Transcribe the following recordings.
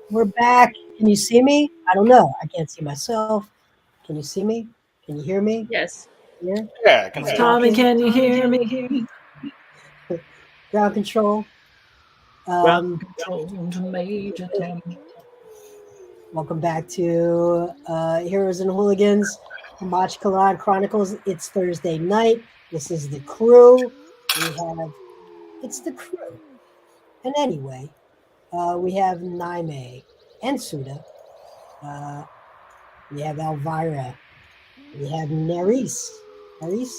We're back. Can you see me? I don't know. I can't see myself. Can you see me? Can you hear me? Yes. Here? Yeah, I can Am I see it. Tommy, talking? can you hear me? Ground control. Ground control to Major Tom. Welcome back to Heroes and Hooligans, Kamatchkalan Chronicles. It's Thursday night. This is the crew. It's the crew. And anyway, we have Naime and Suda. We have Elvira. We have Nerys. Nerys,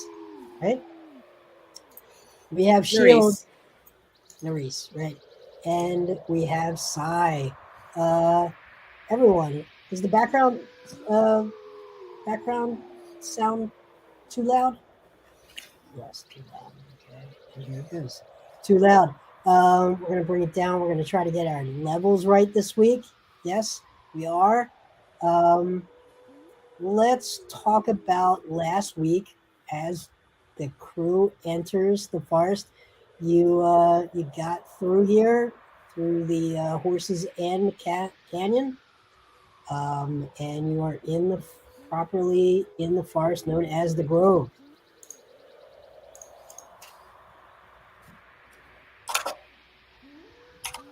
right? We have Shield. Nerys, right? And we have Sai. Everyone, is the background sound too loud? Yes, too loud. Okay, and here it goes. Too loud. We're gonna bring it down. We're gonna try to get our levels right this week. Yes, we are. Let's talk about last week as the crew enters the forest. You got through here through the Horses End Canyon, and you are properly in the forest known as the Grove.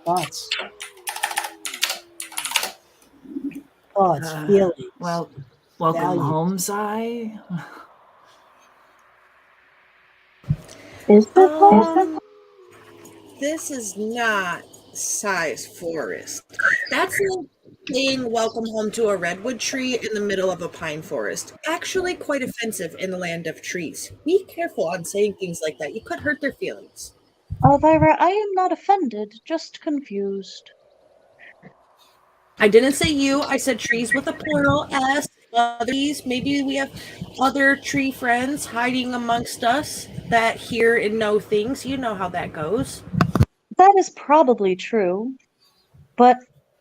Thoughts, feelings. Well, welcome values. home, Sai. Is this home? This is not Sai's forest. That's like saying welcome home to a redwood tree in the middle of a pine forest. Actually quite offensive in the land of trees. Be careful on saying things like that. You could hurt their feelings. Elvira, I am not offended, just confused. I didn't say you. I said trees with a plural S. Others, maybe we have other tree friends hiding amongst us that hear and know things. You know how that goes. That is probably true, but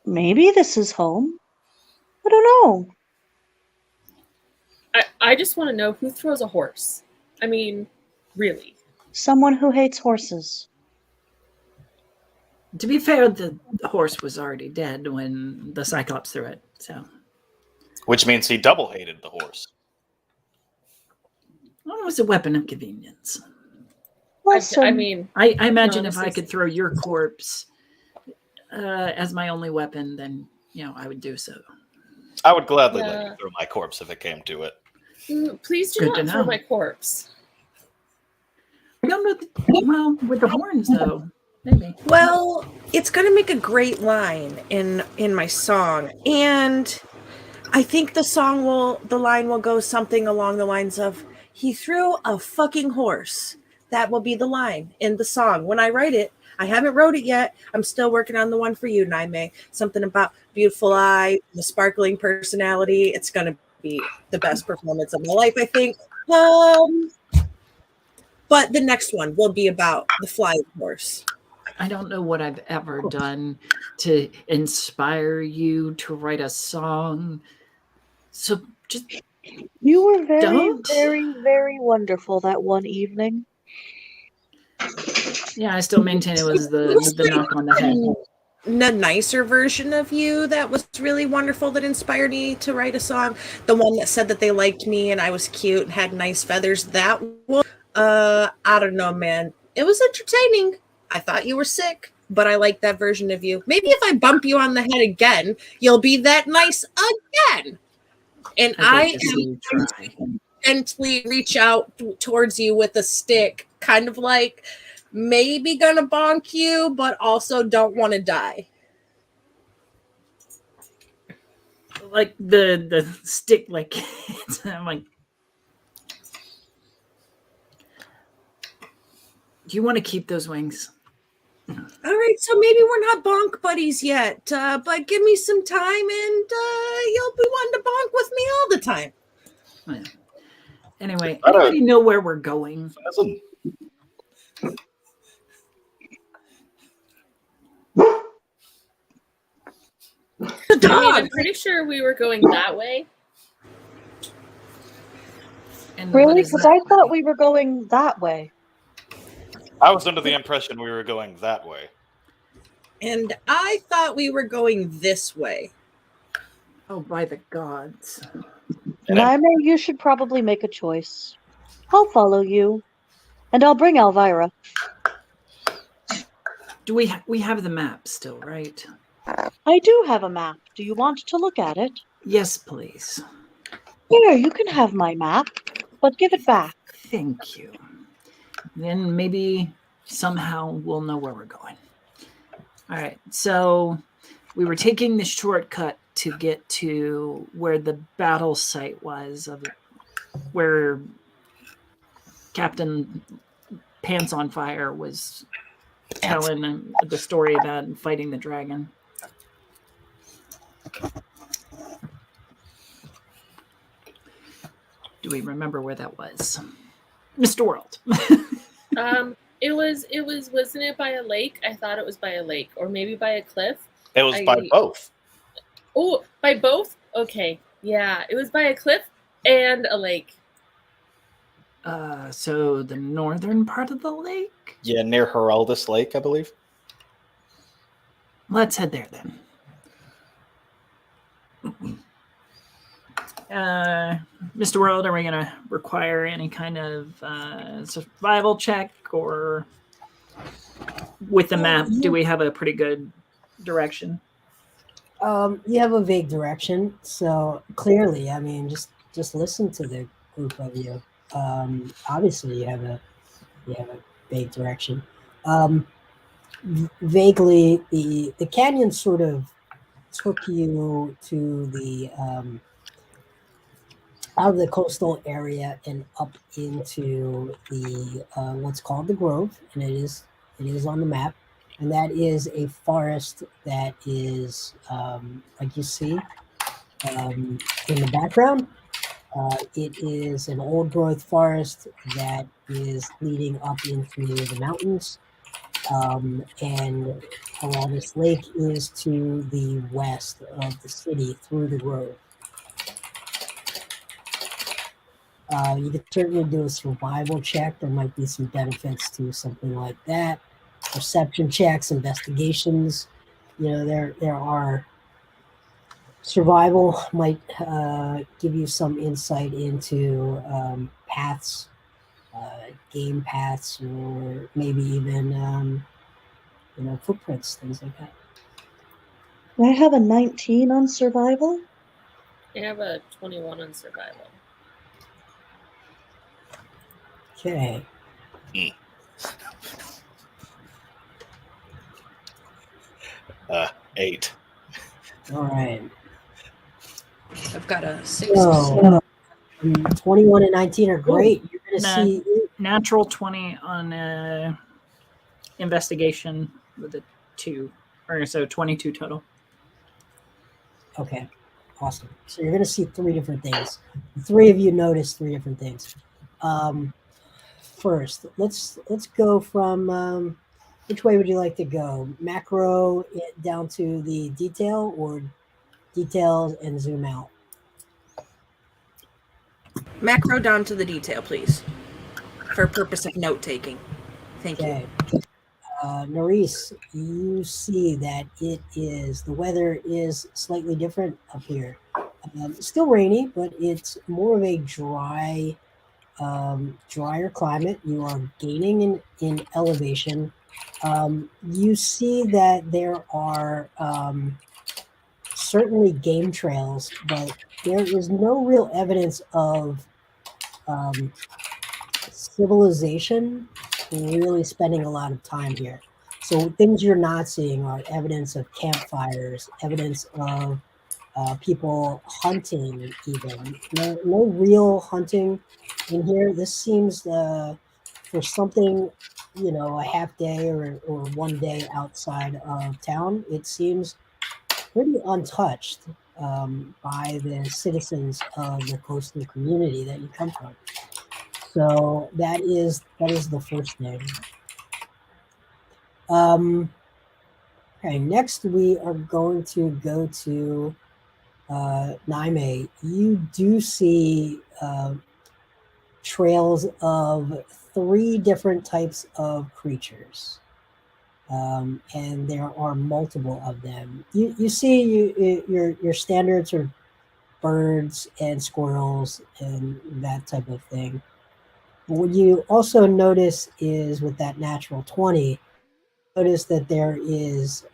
maybe this is home. I don't know. I just want to know who throws a horse. I mean, really. Someone who hates horses. To be fair, the horse was already dead when the Cyclops threw it, so. Which means he double hated the horse. Well, it was a weapon of convenience. I mean, I imagine honestly, if I could throw your corpse as my only weapon, then I would do so. I would gladly let you throw my corpse if it came to it. Please do not throw my corpse. I don't know. Well, with the horns, though, maybe. Well, it's going to make a great line in my song, and I think the line will go something along the lines of, he threw a fucking horse. That will be the line in the song. When I write it, I haven't wrote it yet. I'm still working on the one for you, Naime. Something about beautiful eye, the sparkling personality. It's going to be the best performance of my life, I think. But the next one will be about the flying horse. I don't know what I've ever done to inspire you to write a song. So just You were very, don't. very, very wonderful that one evening. Yeah, I still maintain it was the knock on the head. The nicer version of you that was really wonderful, that inspired me to write a song. The one that said that they liked me and I was cute and had nice feathers. That one, I don't know, man. It was entertaining. I thought you were sick, but I like that version of you. Maybe if I bump you on the head again, you'll be that nice again. And I am gently reach out towards you with a stick, kind of like maybe gonna bonk you, but also don't want to die. Like the stick, like I'm like, do you want to keep those wings? All right, so maybe we're not bonk buddies yet, but give me some time and you'll be wanting to bonk with me all the time. Yeah. Anyway, anybody know where we're going? I'm pretty sure we were going that way. And really? Because I thought we were going that way. I was under the impression we were going that way. And I thought we were going this way. Oh, by the gods. Naime, you should probably make a choice. I'll follow you, and I'll bring Elvira. Do we have the map still, right? I do have a map. Do you want to look at it? Yes, please. Here, you can have my map, but give it back. Thank you. Then maybe somehow we'll know where we're going. All right. So we were taking the shortcut to get to where the battle site was, of where Captain Pants on Fire was telling the story about fighting the dragon. Do we remember where that was? Mr. World. It was wasn't it by a lake? I thought it was by a lake, or maybe by a cliff. It was by both. Oh, by both? Okay. Yeah, it was by a cliff and a lake. So the northern part of the lake? Yeah, near Heraldus Lake, I believe. Let's head there then. Mr. World, are we going to require any kind of survival check, or with the map, do we have a pretty good direction? You have a vague direction, so clearly, I mean, just listen to the group of you. Obviously, you have a vague direction. Vaguely, the canyon sort of took you to the out of the coastal area and up into the what's called the Grove, and it is on the map, and that is a forest that is like you see in the background. It is an old growth forest that is leading up into the mountains, and Heraldus Lake is to the west of the city through the Grove. You could certainly do a survival check. There might be some benefits to something like that. Perception checks, investigations. You know, there are survival might give you some insight into paths, game paths, or maybe even footprints, things like that. I have a 19 on survival. I have a 21 on survival. Okay. 8. All right. I've got a 6. So, 21 and 19 are great. You're going to see natural 20 on investigation with a 2, or so 22 total. Okay, awesome. So you're going to see 3 different things. The 3 of you notice 3 different things. First, let's go from which way would you like to go? Macro down to the detail, or details and zoom out? Macro down to the detail, please, for purpose of note taking. Thank you. Nerys, you see that the weather is slightly different up here. Still rainy, but it's more of a drier climate. You are gaining in elevation. You see that there are certainly game trails, but there is no real evidence of civilization really spending a lot of time here. So things you're not seeing are evidence of campfires, evidence of people hunting even. No real hunting in here. This seems for something, a half day or 1 day outside of town, it seems pretty untouched by the citizens of the coastal community that you come from. So that is the first thing. Okay, next we are going to go to Naime. You do see trails of 3 different types of creatures. and there are multiple of them. You see your standards are birds and squirrels and that type of thing. But what you also notice is with that natural 20, notice that there is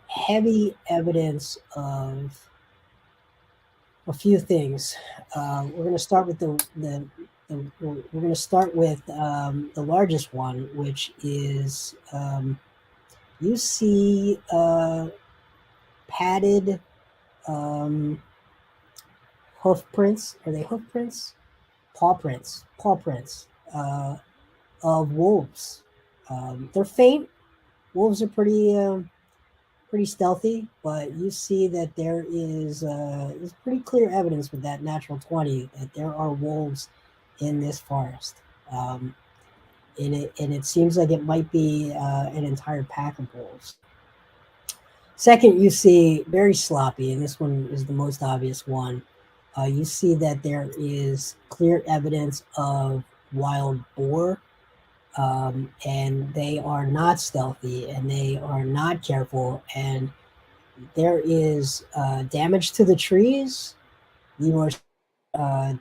heavy evidence of a few things. We're going to start with we're going to start with the largest one, which is you see padded um, hoof prints. Are they hoof prints? Paw prints of wolves. They're faint. Wolves are pretty stealthy, but you see that there's pretty clear evidence with that natural 20 that there are wolves in this forest. And it seems like it might be an entire pack of wolves. Second, you see very sloppy, and this one is the most obvious one. You see that there is clear evidence of wild boar, and they are not stealthy and they are not careful, and there is damage to the trees. You are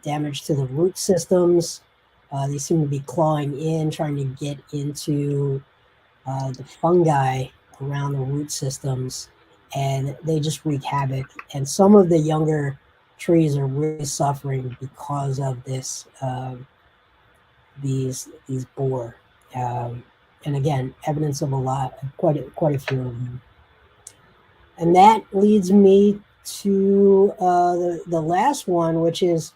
damage to the root systems. They seem to be clawing in, trying to get into the fungi around the root systems, and they just wreak havoc. And some of the younger trees are really suffering because of this. These boar, and again, evidence of quite a few of them. And that leads me to the last one, which is,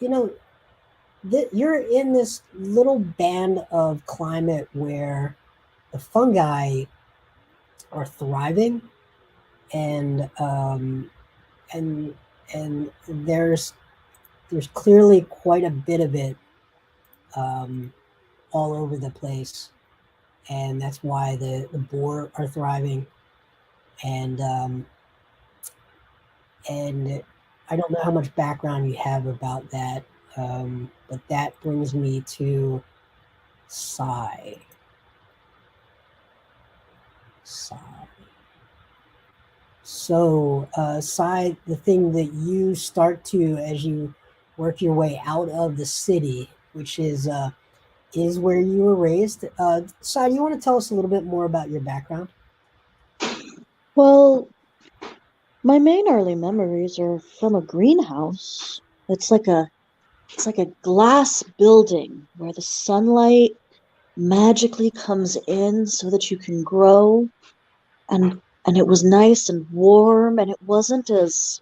you're in this little band of climate where the fungi are thriving, and and there's clearly quite a bit of it all over the place, and that's why the boar are thriving, and I don't know how much background you have about that, but that brings me to Psy. So, Psy, the thing that you start to, as you work your way out of the city, which is where you were raised. Psy, do you want to tell us a little bit more about your background? Well, my main early memories are from a greenhouse. It's like a glass building where the sunlight magically comes in so that you can grow, and it was nice and warm, and it wasn't as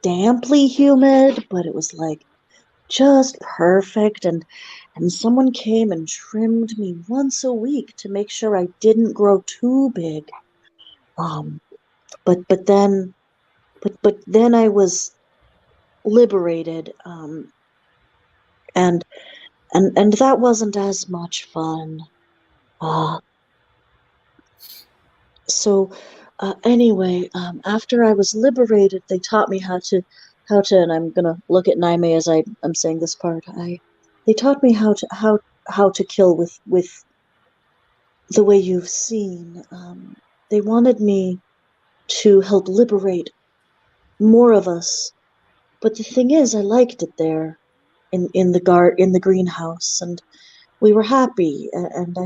damply humid, but it was like just perfect, and someone came and trimmed me once a week to make sure I didn't grow too big. But then I was liberated, and that wasn't as much fun. So anyway, after I was liberated, they taught me how to, and I'm gonna look at Naime as I'm saying this part. They taught me how to kill with the way you've seen. They wanted me to help liberate more of us, but the thing is, I liked it there in the greenhouse, and we were happy. And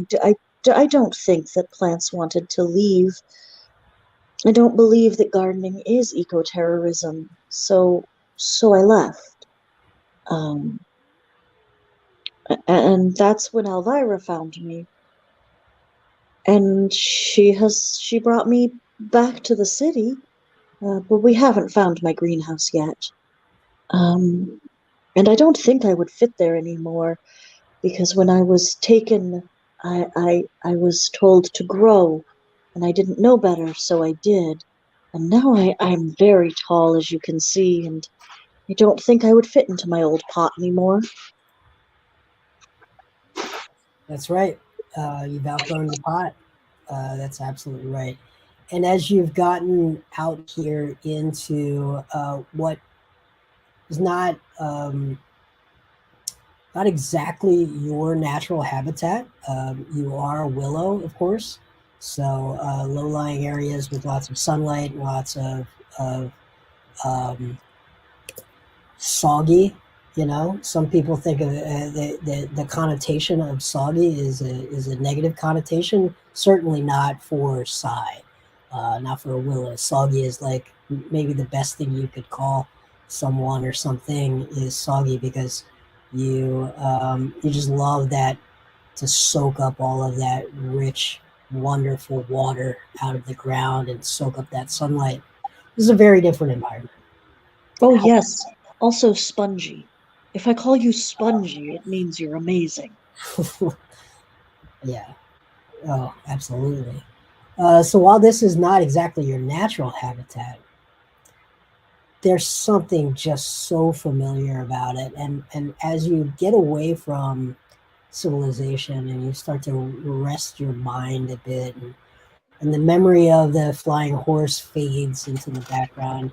I don't think that plants wanted to leave. I don't believe that gardening is eco-terrorism, so I left. And that's when Elvira found me, and she brought me back to the city, but we haven't found my greenhouse yet. And I don't think I would fit there anymore, because when I was taken, I was told to grow, and I didn't know better, so I did. And now I'm very tall, as you can see, and I don't think I would fit into my old pot anymore. That's right. You've outgrown the pot. That's absolutely right. And as you've gotten out here into what is not exactly your natural habitat, you are a willow, of course. So low-lying areas with lots of sunlight, lots of soggy. Some people think of the connotation of soggy is a negative connotation. Certainly not for Psy, not for Willa. Soggy is like maybe the best thing you could call someone or something is soggy, because you just love that, to soak up all of that rich, wonderful water out of the ground and soak up that sunlight. This is a very different environment. Oh, yes. Also spongy. If I call you spongy, it means you're amazing. Yeah. Oh, absolutely. So while this is not exactly your natural habitat, there's something just so familiar about it. And as you get away from civilization and you start to rest your mind a bit, and the memory of the flying horse fades into the background,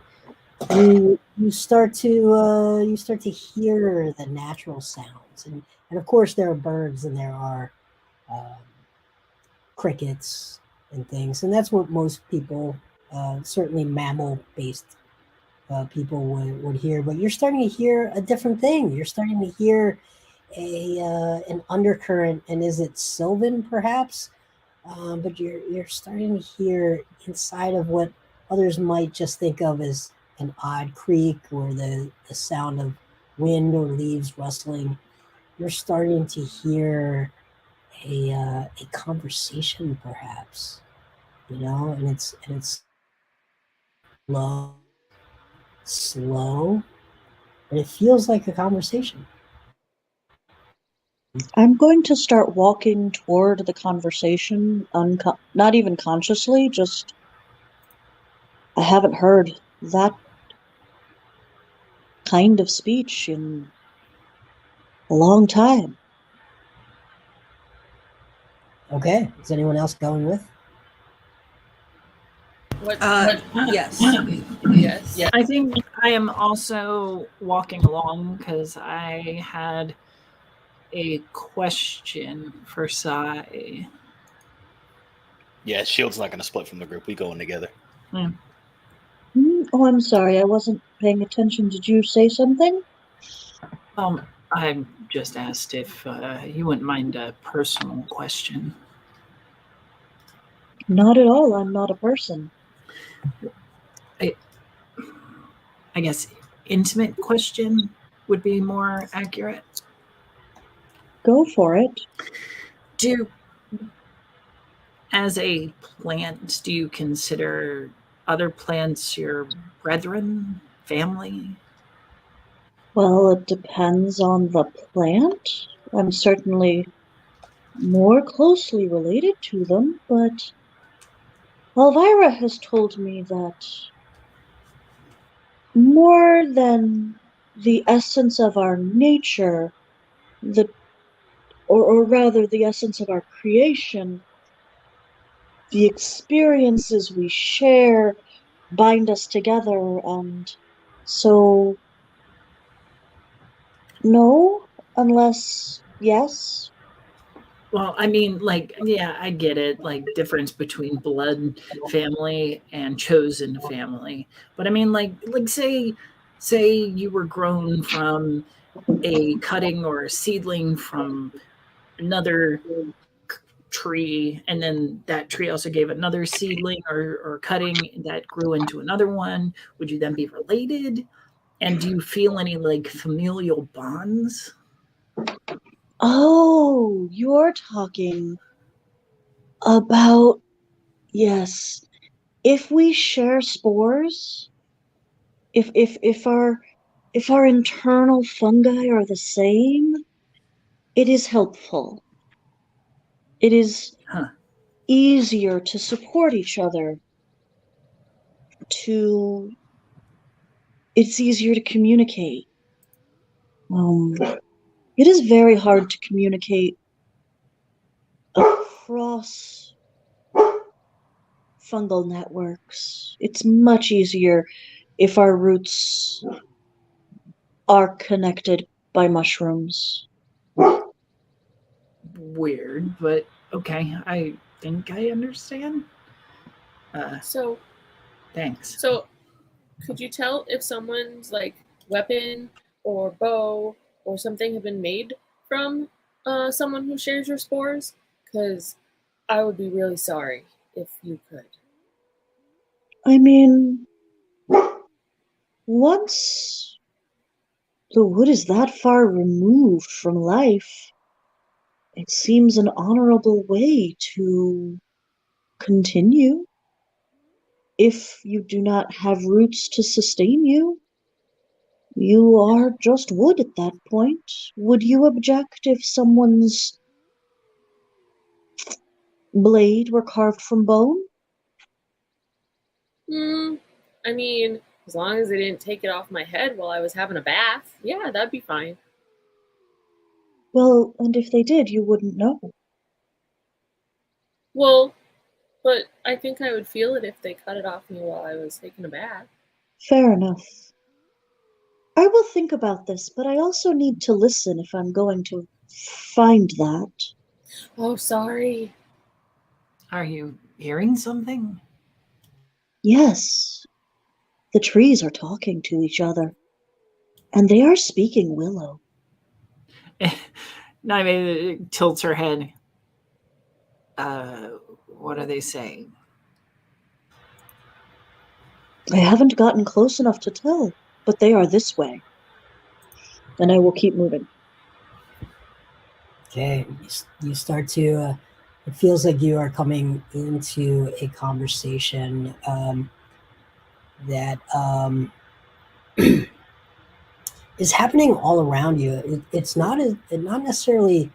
you start to hear the natural sounds, and of course there are birds and there are um, crickets and things, and that's what most people, certainly mammal-based people, would hear. But you're starting to hear a different thing. You're starting to hear an undercurrent, and is it Sylvan perhaps? But you're starting to hear inside of what others might just think of as an odd creak, or the sound of wind or leaves rustling. You're starting to hear a conversation, perhaps, and it's low, slow, but it feels like a conversation. I'm going to start walking toward the conversation, not even consciously, just I haven't heard that kind of speech in a long time. Okay, is anyone else going with? What? Yes. Yes. Yeah. I think I am also walking along because I had a question for Sai. Yeah, Shield's not going to split from the group. We going together. Oh, I'm sorry, I wasn't paying attention. Did you say something? I just asked if you wouldn't mind a personal question. Not at all. I'm not a person. I guess intimate question would be more accurate. Go for it. As a plant, do you consider other plants your brethren, family? Well, it depends on the plant. I'm certainly more closely related to them, but Elvira has told me that more than the essence of our nature, the or rather the essence of our creation, the experiences we share bind us together, and so no, unless yes. Well, I mean, yeah, I get it, difference between blood family and chosen family. But I mean, say you were grown from a cutting or a seedling from another tree, and then that tree also gave another seedling or cutting that grew into another one. Would you then be related? And do you feel any familial bonds? Oh, you're talking about, yes. If we share spores, if our internal fungi are the same, it is helpful. It is Huh. easier to support each other. It's easier to communicate. It is very hard to communicate across fungal networks. It's much easier if our roots are connected by mushrooms. Weird, but okay. think I understand. So, Thanks. so could you tell if someone's like weapon or bow or something have been made from someone who shares your spores? Because I would be really sorry if you could. I mean, once the wood is that far removed from life, it seems an honorable way to continue. If you do not have roots to sustain you, you are just wood at that point. Would you object if someone's blade were carved from bone? I mean, as long as they didn't take it off my head while I was having a bath, yeah, that'd be fine. Well, and if they did, you wouldn't know. Well, but I think I would feel it if they cut it off me while I was taking a bath. Fair enough. I will think about this, but I also need to listen if I'm going to find that. Oh, sorry. Are you hearing something? Yes, the trees are talking to each other, and they are speaking Willow. Naime tilts her head. What are they saying? I haven't gotten close enough to tell, but they are this way. And I will keep moving. Okay, you start to. It feels like you are coming into a conversation that is happening all around you. It's not not necessarily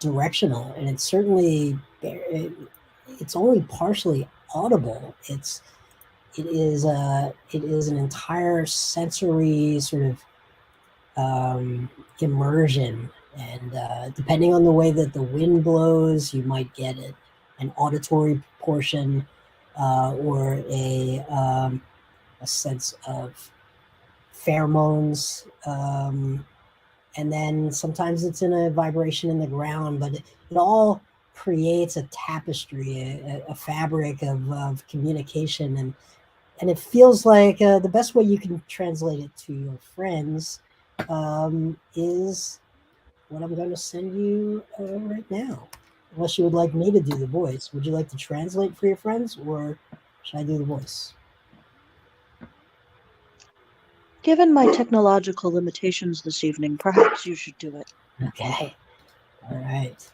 directional, and it's certainly it's only partially audible. It is an entire sensory sort of immersion, and depending on the way that the wind blows, you might get an auditory portion or a sense of pheromones. And then sometimes it's in a vibration in the ground, but it all creates a tapestry, a fabric of communication, and it feels like the best way you can translate it to your friends is what I'm going to send you right now. Unless you would like me to do the voice, would you like to translate for your friends, or should I do the voice? Given my technological limitations this evening, perhaps you should do it. Okay. All right.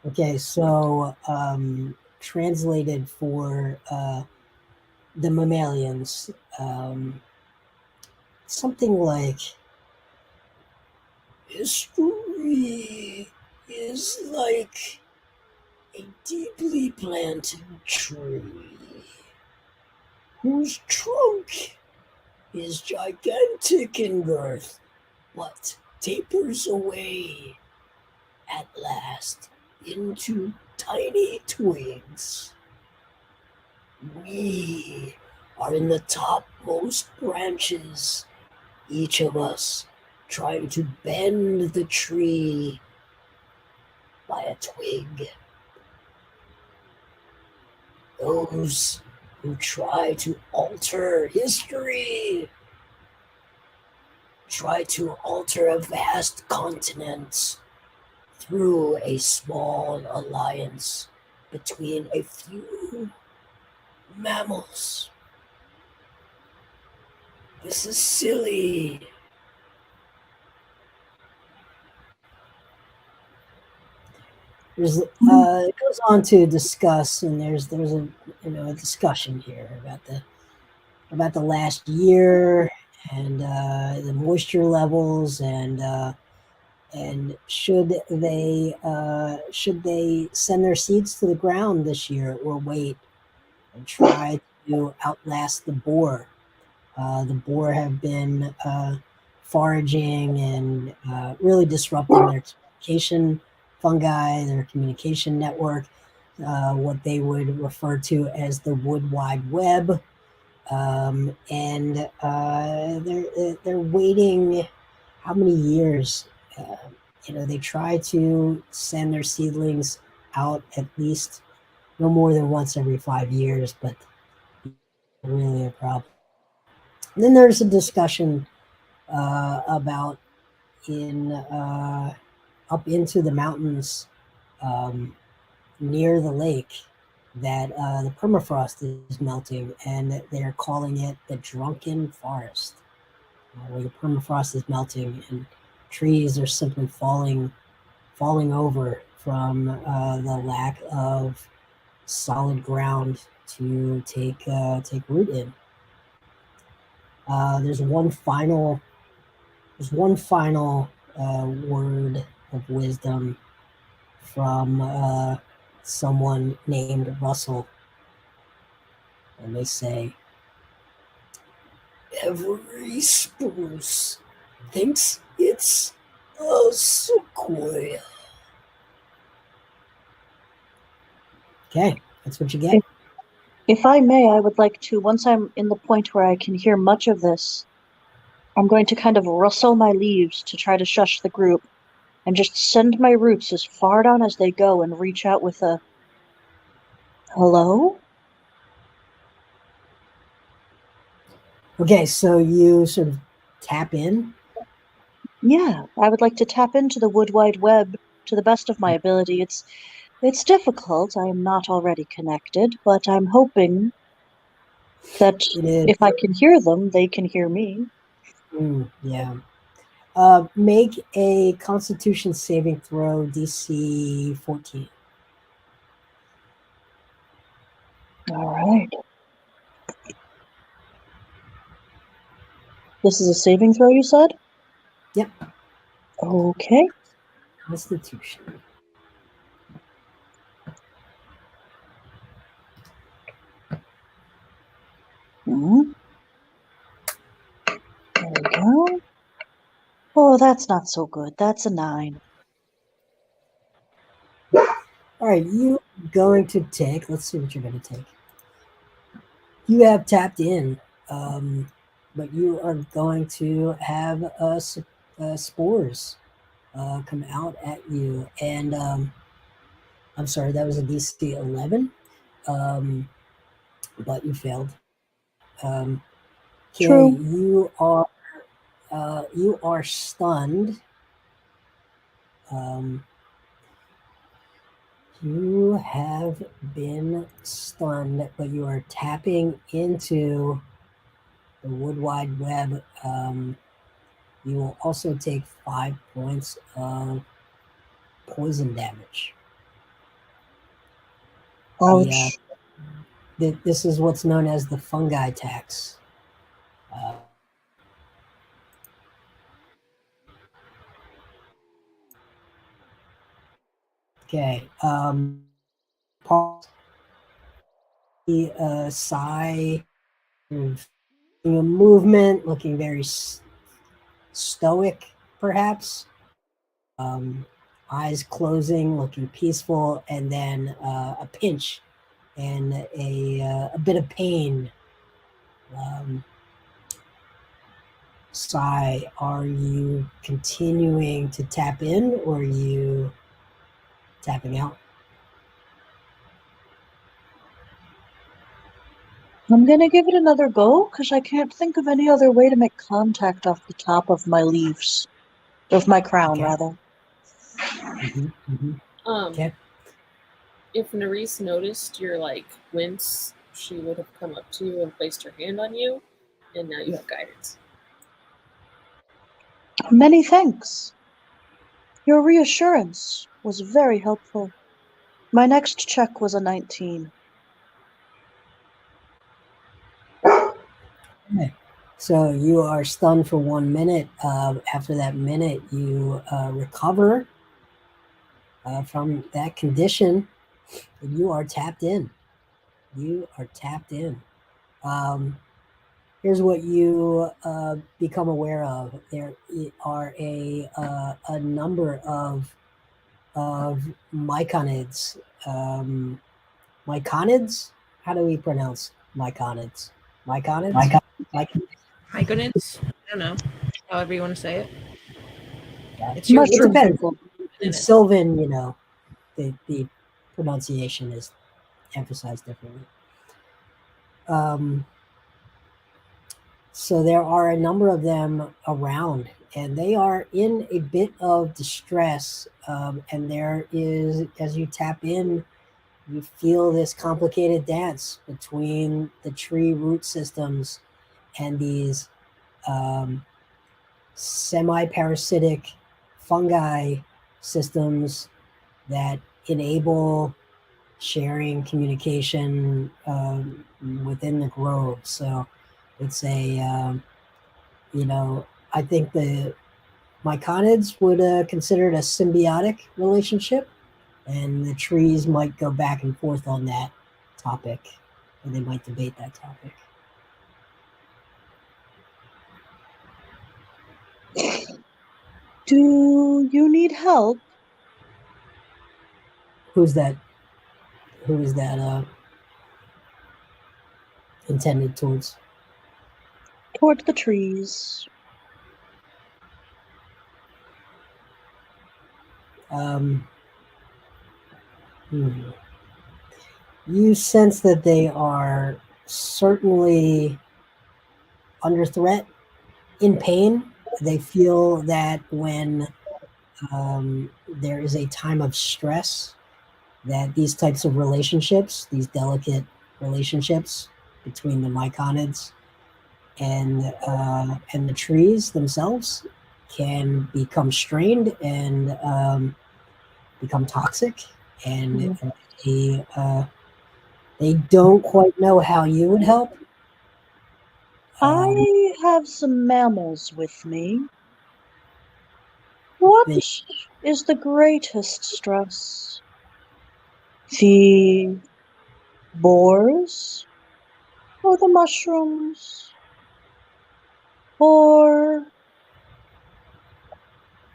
Okay, so translated for the mammalians, something like history is like a deeply planted tree whose trunk is gigantic in girth, but tapers away at last into tiny twigs. We are in the topmost branches, each of us trying to bend the tree by a twig. Those who try to alter history, try to alter a vast continent through a small alliance between a few mammals. This is silly. It goes on to discuss, and there's a a discussion here about the last year and the moisture levels and should they send their seeds to the ground this year or wait and try to outlast the boar. The boar have been foraging and really disrupting their communication fungi, their communication network, what they would refer to as the wood wide web. And they're waiting how many years? They try to send their seedlings out at least no more than once every 5 years, but really a problem. And then there's a discussion about in up into the mountains near the lake that the permafrost is melting, and that they're calling it the drunken forest, where the permafrost is melting and trees are simply falling over from the lack of solid ground to take root in. There's one final word of wisdom from someone named Russell, and they say, "Every spruce thinks it's a sequoia." Okay, that's what you get. If I may, I would like to, once I'm in the point where I can hear much of this, I'm going to kind of rustle my leaves to try to shush the group and just send my roots as far down as they go and reach out with a hello? Okay, so you sort of tap in. Yeah, I would like to tap into the Wood Wide Web to the best of my ability. It's difficult. I am not already connected, but I'm hoping that if I can hear them, they can hear me. Yeah. Make a Constitution saving throw, DC 14. All right. This is a saving throw, you said? Yep. Okay. Constitution. There we go. Oh, that's not so good. That's a 9. All right, you going to take, let's see what you're going to take. You have tapped in, but you are going to have spores come out at you. And I'm sorry, that was a DC 11, but you failed. Okay, True. you are stunned. You have been stunned, but you are tapping into the Wood Wide Web. You will also take 5 points of poison damage. Ouch. This is what's known as the fungi tax. Okay. Sigh, a movement, looking very stoic, perhaps. Eyes closing, looking peaceful, and then a pinch and a bit of pain. Sigh, are you continuing to tap in, or are you tapping out? I'm gonna give it another go because I can't think of any other way to make contact off the top of my leaves. Of my crown, Okay. rather. Okay. If Nerisse noticed your wince, she would have come up to you and placed her hand on you, and now you have guidance. Many thanks. Your reassurance was very helpful. My next check was a 19. Okay. So you are stunned for 1 minute. After that minute, you recover from that condition, and you are tapped in. You are tapped in. Here's what you become aware of. There are a number of myconids. Myconids? How do we pronounce myconids? Myconids? Hygonids? I don't know. However you want to say it. Yeah. It's your It depends. in In it. Sylvan, the pronunciation is emphasized differently. So there are a number of them around, and they are in a bit of distress. And there is, as you tap in, you feel this complicated dance between the tree root systems and these semi-parasitic fungi systems that enable sharing, communication within the grove. So it's a, I think the myconids would consider it a symbiotic relationship, and the trees might go back and forth on that topic, or they might debate that topic. Do you need help? Who's that? Who is that intended towards? Toward the trees. You sense that they are certainly under threat, in pain. They feel that when there is a time of stress, that these types of relationships, these delicate relationships between the myconids and the trees themselves, can become strained and become toxic, and they don't quite know how you would help. I have some mammals with me. What is the greatest stress? The boars? Or the mushrooms? Or...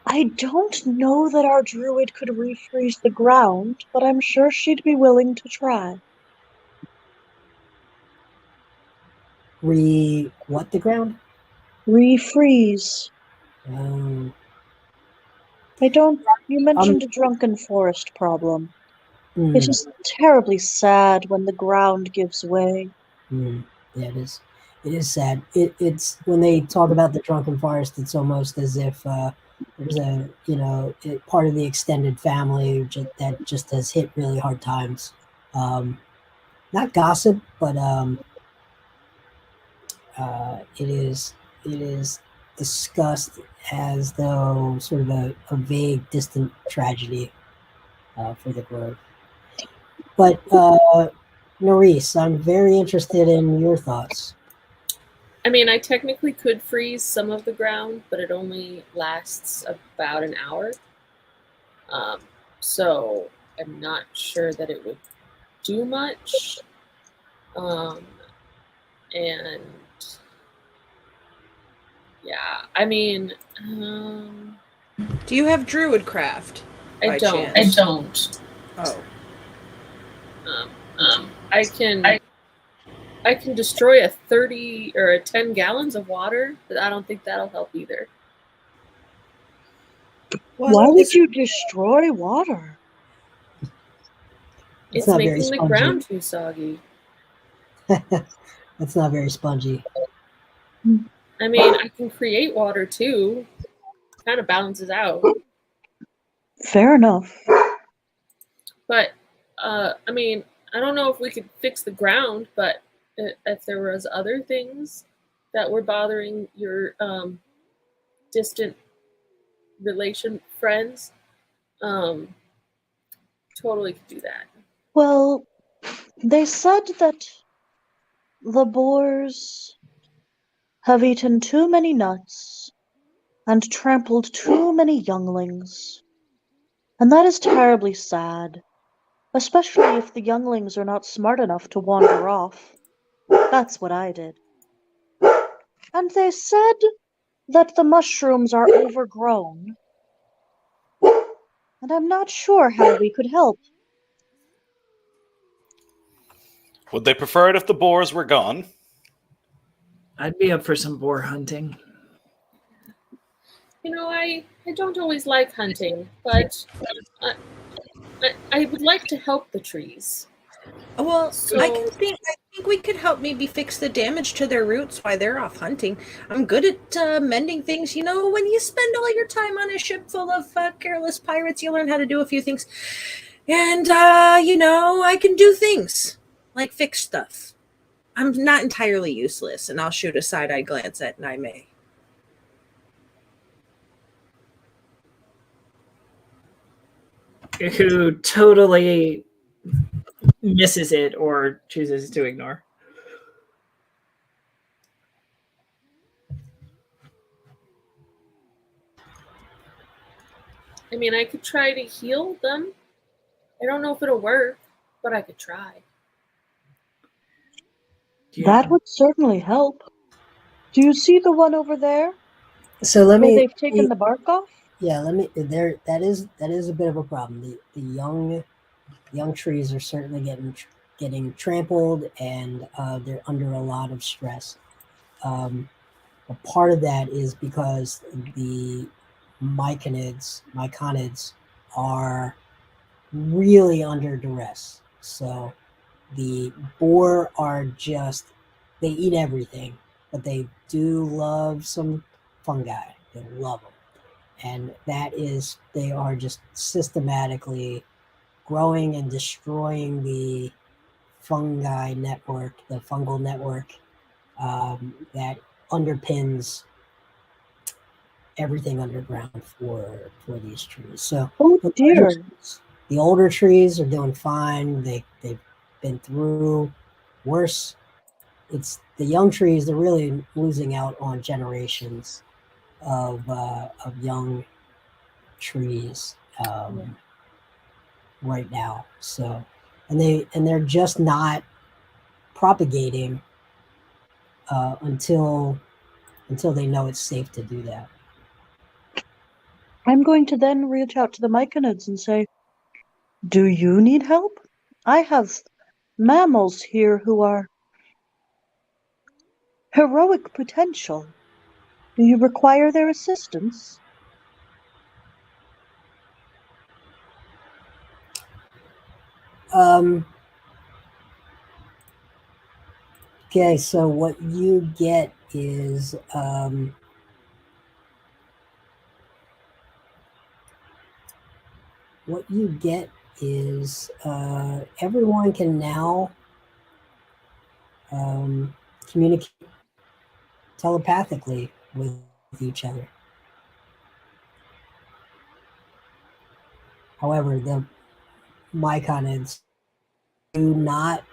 I don't know that our druid could refreeze the ground, but I'm sure she'd be willing to try. What the ground? Refreeze. You mentioned a drunken forest problem. It is terribly sad when the ground gives way. Yeah, it is. It is sad. It's when they talk about the drunken forest, it's almost as if there's a part of the extended family that just has hit really hard times. Not gossip, but it is discussed as though sort of a vague, distant tragedy for the grove. But Norris, I'm very interested in your thoughts. I mean, I technically could freeze some of the ground, but it only lasts about an hour. So I'm not sure that it would do much. And yeah, I mean, Do you have Druidcraft? I don't. Chance? I don't. Oh. I can destroy a 30 or a 10 gallons of water, but I don't think that'll help either. Well, why would you destroy water? It's making the ground too soggy. That's not very spongy. I mean, I can create water too. Kind of balances out. Fair enough. But, I mean, I don't know if we could fix the ground, but if there was other things that were bothering your distant relation friends, totally could do that. Well, they said that the boars have eaten too many nuts and trampled too many younglings. And that is terribly sad, especially if the younglings are not smart enough to wander off. That's what I did. And they said that the mushrooms are overgrown. And I'm not sure how we could help. Would they prefer it if the boars were gone? I'd be up for some boar hunting. You know, I don't always like hunting, but I would like to help the trees. Well, So I think we could help maybe fix the damage to their roots while they're off hunting. I'm good at mending things. You know, when you spend all your time on a ship full of careless pirates, you learn how to do a few things. And you know, I can do things like fix stuff. I'm not entirely useless, and I'll shoot a side-eye glance at Naime. Who totally misses it or chooses to ignore. I mean, I could try to heal them. I don't know if it'll work, but I could try. That would certainly help. Do you see the one over there So let where me. they've taken the bark off? Yeah, let me. There, that is a bit of a problem. The young trees are certainly getting trampled, and they're under a lot of stress. A part of that is because the myconids are really under duress. So the boar are just, they eat everything, but they do love some fungi. They love them. And they are just systematically growing and destroying the fungal network that underpins everything underground for these trees. So Oh dear. the older trees are doing fine. They've been through worse. It's the young trees, they're really losing out on generations of young trees right now. So they're just not propagating until they know it's safe to do that. I'm going to then reach out to the myconids and say, do you need help? I have mammals here who are heroic potential. Do you require their assistance? Okay, so what you get is everyone can now communicate telepathically with each other. However, the myconids do not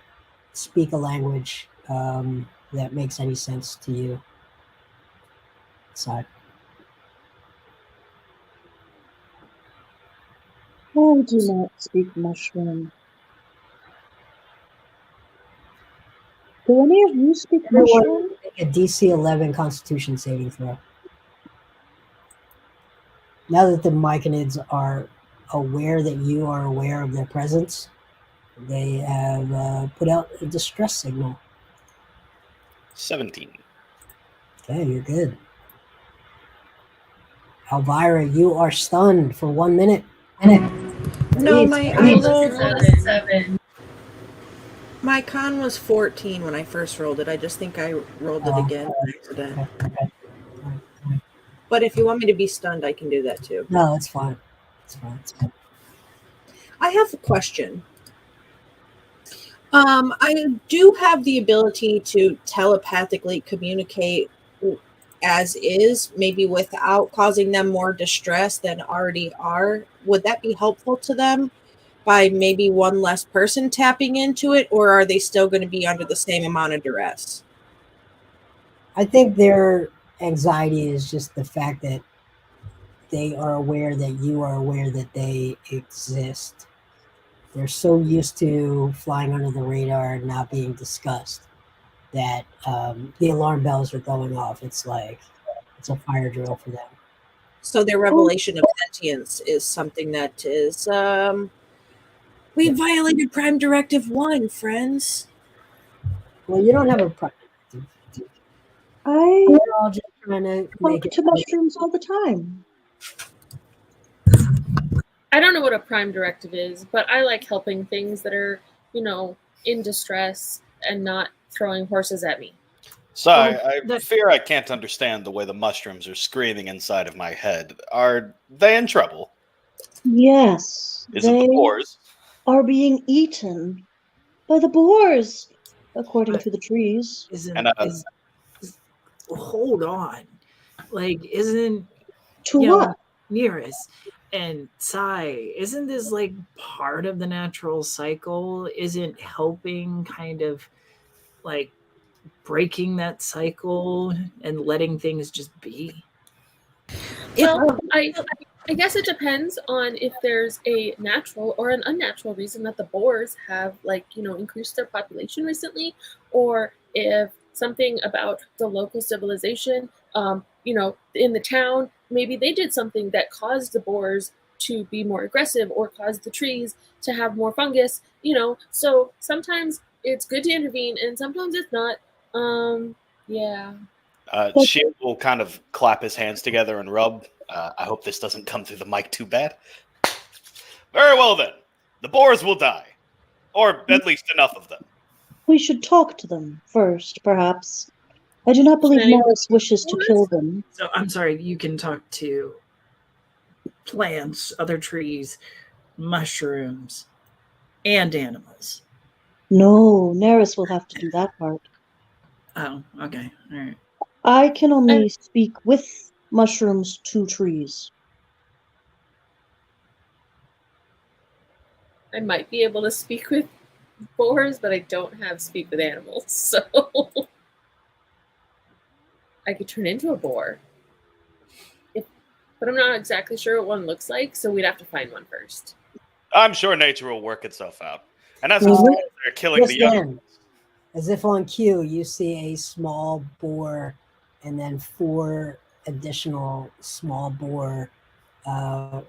speak a language that makes any sense to you. So I do not speak mushroom. Do any of you speak mushroom? make a DC 11 Constitution saving throw. Now that the myconids are aware that you are aware of their presence, they have put out a distress signal. 17. Okay, you're good. Elvira, you are stunned for 1 minute. No, I rolled a 7. my con was 14 when I first rolled it. I just think I rolled it again by accident. But if you want me to be stunned, I can do that too. No, it's fine. It's fine. I have a question. I do have the ability to telepathically communicate as is, maybe without causing them more distress than already are. Would that be helpful to them by maybe one less person tapping into it, or are they still going to be under the same amount of duress? I think their anxiety is just the fact that they are aware that you are aware that they exist. They're so used to flying under the radar and not being discussed that the alarm bells are going off. It's like it's a fire drill for them. So their revelation of sentience is something that is we violated Prime Directive 1, friends. Well, you don't have a project. I We're all just trying to talk make it to mushrooms all the time. I don't know what a prime directive is, but I like helping things that are, in distress and not throwing horses at me. So Well, I fear I can't understand the way the mushrooms are screaming inside of my head. Are they in trouble? Yes, Is it the they boars? are being eaten by the boars, according But to the trees. isn't And is hold on, like isn't To what? Nearest and Sai, isn't this like part of the natural cycle? Isn't helping kind of like breaking that cycle and letting things just be? Well, I guess it depends on if there's a natural or an unnatural reason that the boars have increased their population recently, or if something about the local civilization, in the town, maybe they did something that caused the boars to be more aggressive or caused the trees to have more fungus, So sometimes it's good to intervene and sometimes it's not. Yeah. But Shield will kind of clap his hands together and rub. I hope this doesn't come through the mic too bad. Very well then. The boars will die. Or at least enough of them. we should talk to them first, perhaps. I do not believe Can I- Maris wishes to kill them. So I'm sorry, you can talk to plants, other trees, mushrooms, and animals. No, Neris will have to do that part. Oh, okay. All right. I can only And speak with mushrooms to trees. I might be able to speak with boars, but I don't have speak with animals, so I could turn into a boar. But I'm not exactly sure what one looks like, so we'd have to find one first. I'm sure nature will work itself out. And as Well, long as they're killing the Just young, then, as if on cue, you see a small boar and then 4 additional small boar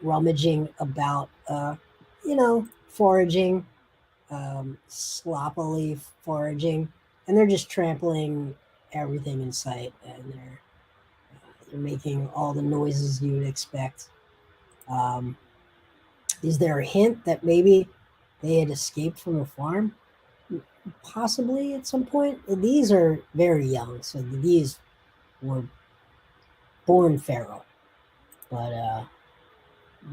rummaging about, foraging, sloppily foraging, and they're just trampling everything in sight, and they're making all the noises you would expect. Um, is there a hint that maybe they had escaped from the farm? Possibly at some point. These are very young, so these were born feral, but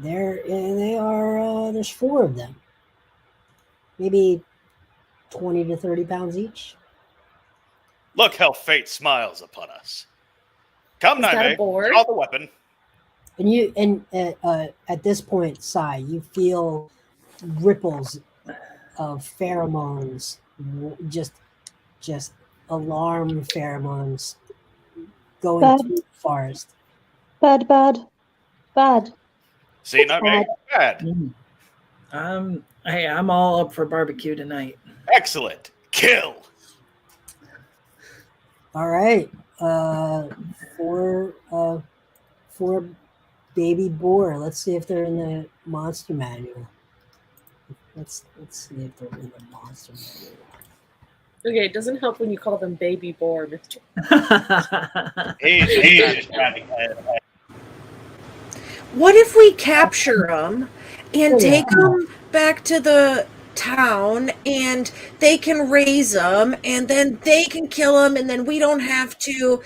they are. There's 4 of them, maybe 20 to 30 pounds each. look how fate smiles upon us. Come, Is that a Naime, boar? draw the weapon. And at this point, Sai, you feel ripples of pheromones, just alarm pheromones going Bad, through the forest. bad, bad, bad. See, It's Naime? bad. Bad. Hey, I'm all up for barbecue tonight. Excellent. Kill. All right, four baby boar. Let's see if they're in the monster manual. Let's see if they're in the monster manual. Okay, it doesn't help when you call them baby boar, Mr. He's just trying to What if we capture them and Yeah. take them back to the town and they can raise them and then they can kill them and then we don't have to?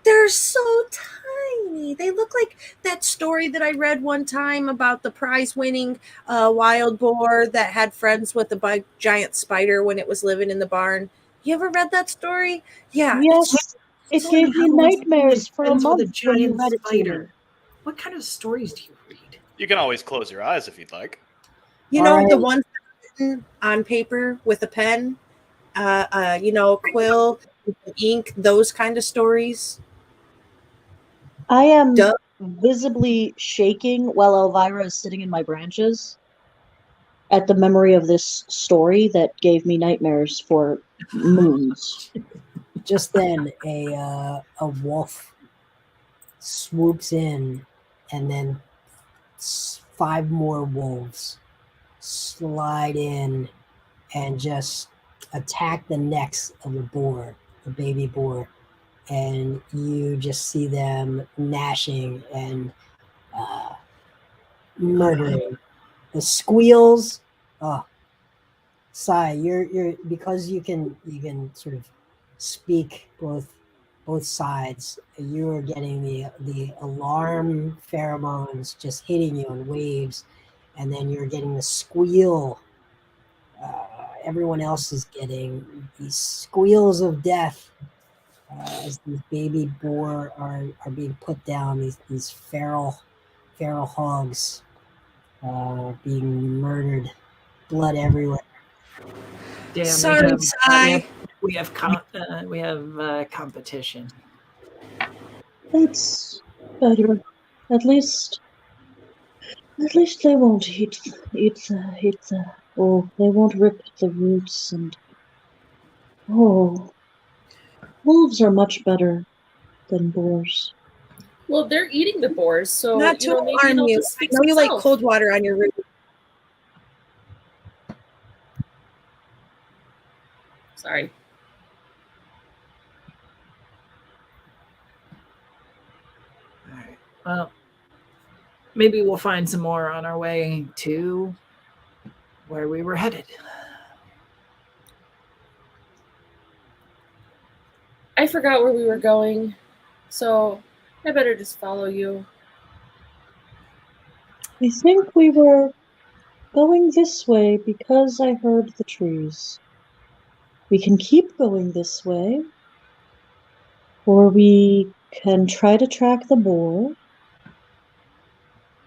They're so tiny. They look like that story that I read one time about the prize winning wild boar that had friends with a big giant spider when it was living in the barn. You ever read that story? Yeah, it's Yes, it So gave the me hell is nightmares for a friends with month when you read it to me. spider? What kind of stories do you read? You can always close your eyes if you'd like. you All know right. the ones written on paper with a pen, quill, ink, those kind of stories. I am Duh. visibly shaking while Elvira is sitting in my branches at the memory of this story that gave me nightmares for moons. Just then, a wolf swoops in, and then 5 more wolves slide in and just attack the necks of the boar, the baby boar, and you just see them gnashing and murdering the squeals. Oh, Sai, you're because you can sort of speak both sides. You are getting the alarm pheromones just hitting you in waves, and then you're getting the squeal. Everyone else is getting these squeals of death as these baby boar are being put down. These feral hogs being murdered, blood everywhere. Damn, Sorry, Sai. we have competition. It's better. At least, at least they won't eat the. Oh, they won't rip the roots and. Oh, wolves are much better than boars. Well, they're eating the boars, so Not to maybe alarm it'll you. just I fix know you like itself. cold water on your roof. Sorry. All right. Well, maybe we'll find some more on our way to where we were headed. I forgot where we were going, so I better just follow you. I think we were going this way because I heard the trees. We can keep going this way, or we can try to track the boar,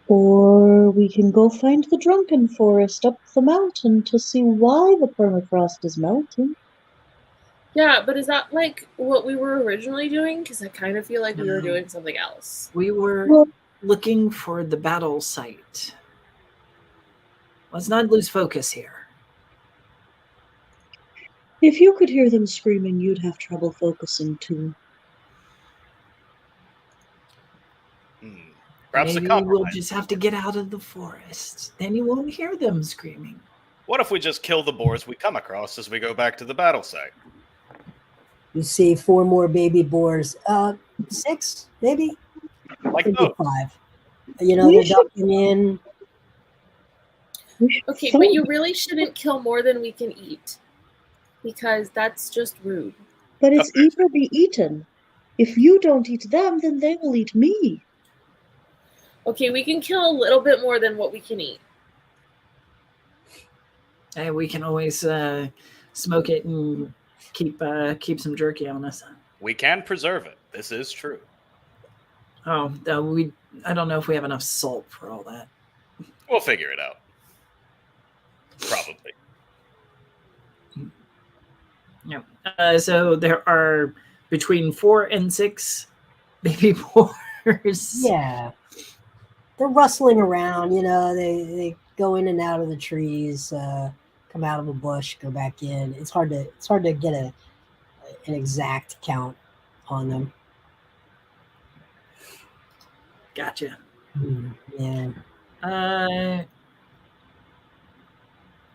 or we can go find the drunken forest up the mountain to see why the permafrost is melting. Yeah, but is that like what we were originally doing? Because I kind of feel like we were No. doing something else. We were Well, looking for the battle site. Let's not lose focus here. if you could hear them screaming, you'd have trouble focusing too. Perhaps a Maybe we'll compromise. just have to get out of the forest. Then you won't hear them screaming. What if we just kill the boars we come across as we go back to the battle site? You see 4 more baby boars. 6, maybe? Like Could be those. 5. We They're should- ducking in. We should Okay, find- but you really shouldn't kill more than we can eat, because that's just rude. But it's eat or be eaten. If you don't eat them, then they will eat me. Okay, we can kill a little bit more than what we can eat. Hey, we can always smoke it and keep some jerky on us. We can preserve it. This is true. Oh, I don't know if we have enough salt for all that. We'll figure it out. Probably. Yeah. So there are between 4 and 6 baby boars. Yeah. They're rustling around, they go in and out of the trees, come out of a bush, go back in. It's hard to get an exact count on them. Gotcha. Yeah.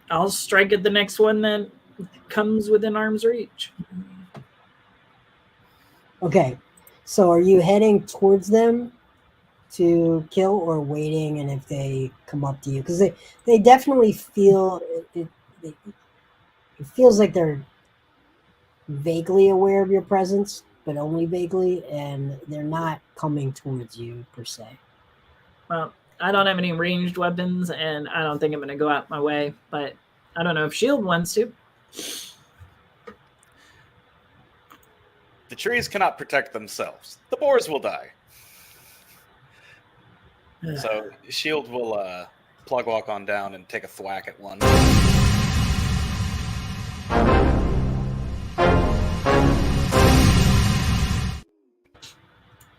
I'll strike at the next one that comes within arm's reach. Okay. So are you heading towards them to kill, or waiting, and if they come up to you? Because they definitely feel it feels like they're vaguely aware of your presence, but only vaguely, and they're not coming towards you per se. Well, I don't have any ranged weapons, and I don't think I'm going to go out my way, but I don't know if Shield wants to. The trees cannot protect themselves. The boars will die. So Shield will plug walk on down and take a thwack at one.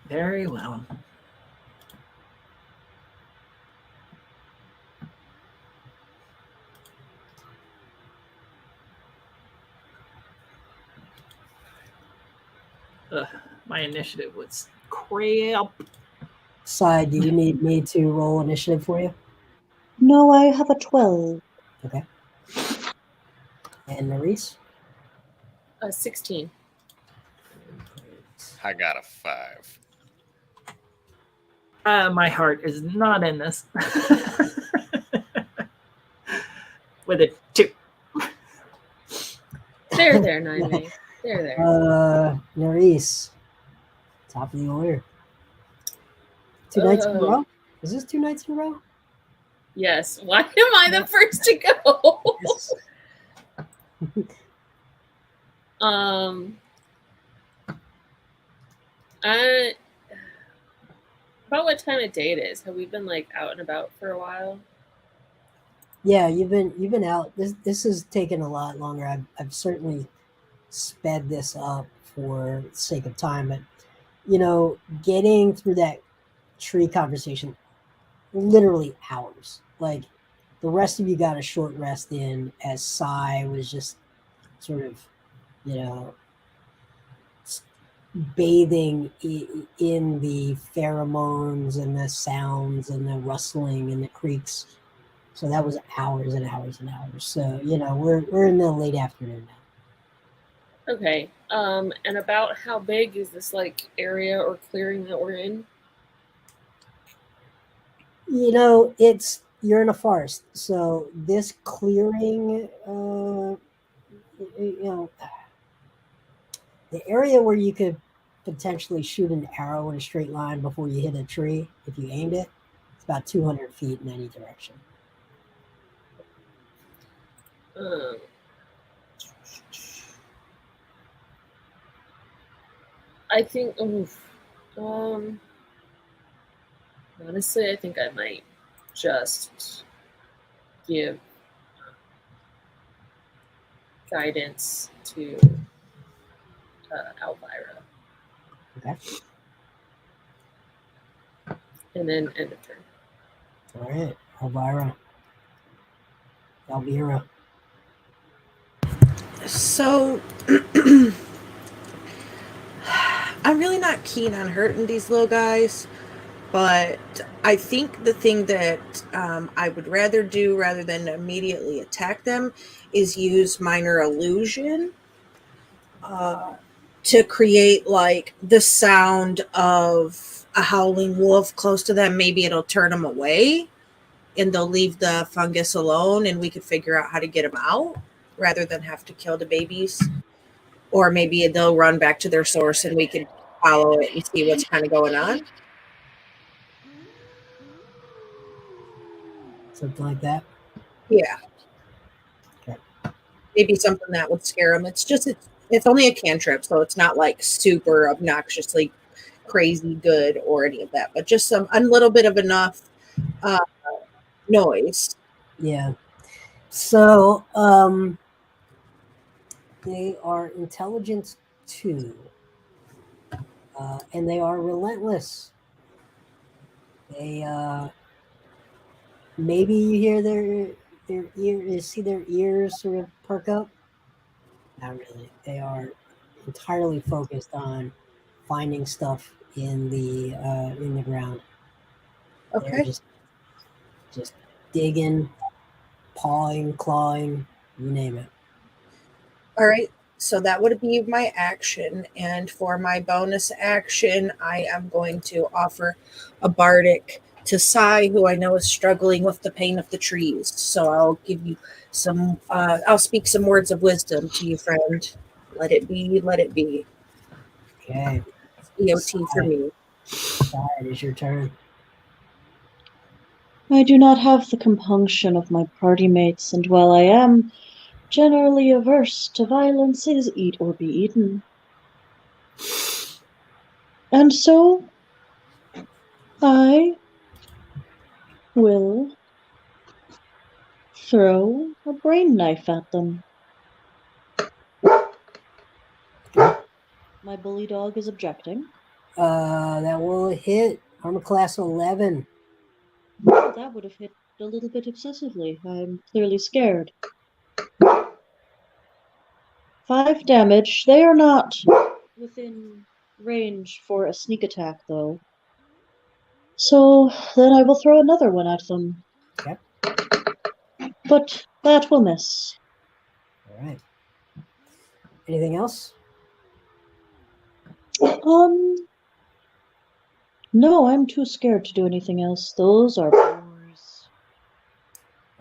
Very well. My initiative was crap. Side, do you need me to roll initiative for you? No, I have a 12. Okay. And Maurice? 16. I got a 5. My heart is not in this. with a 2. There, Naime. There. Nerys, top of the order. 2 nights in a row? Is this 2 nights in a row? Yes. Why am I the first to go? Yes. I about what time of day it is? Have we been like out and about for a while? Yeah, you've been out. This has taken a lot longer. I've certainly sped this up for the sake of time, but getting through that tree conversation, literally hours. Like the rest of you got a short rest in as Sai was just sort of, you know, bathing in the pheromones and the sounds and the rustling and the creaks. So that was hours and hours and hours. So, we're in the late afternoon now. Okay. And about how big is this like area or clearing that we're in? You're in a forest. So this clearing, the area where you could potentially shoot an arrow in a straight line before you hit a tree, if you aimed it, it's about 200 feet in any direction. I think, honestly, I think I might just give guidance to Elvira. Okay. And then end of turn. All right. Elvira. So I'm really not keen on hurting these little guys, but I think the thing that I would rather do rather than immediately attack them is use minor illusion to create like the sound of a howling wolf close to them. Maybe it'll turn them away and they'll leave the fungus alone and we could figure out how to get them out rather than have to kill the babies. Or maybe they'll run back to their source and we could follow it and see what's kind of going on. Something like that. Yeah. Okay. Maybe something that would scare them. It's only a cantrip, so it's not like super obnoxiously crazy good or any of that, but just a little bit of enough noise. Yeah. So, they are intelligence 2, and they are relentless. They maybe you hear you see their ears sort of perk up. Not really. They are entirely focused on finding stuff in the ground. They're Okay. just digging, pawing, clawing, you name it. All right. So that would be my action. And for my bonus action, I am going to offer a bardic to Sai, who I know is struggling with the pain of the trees. So I'll give you I'll speak some words of wisdom to you, friend. Let it be, let it be. Okay. EOT for me. Sai, it is your turn. I do not have the compunction of my party mates, and while I am generally averse to violence, it is eat or be eaten. And so I will throw a brain knife at them. My bully dog is objecting. That will hit armor class 11. That would have hit a little bit excessively. I'm clearly scared. 5 damage. They are not within range for a sneak attack, though. So then I will throw another one at them. Okay. But that will miss. All right. Anything else? No, I'm too scared to do anything else. Those are boars.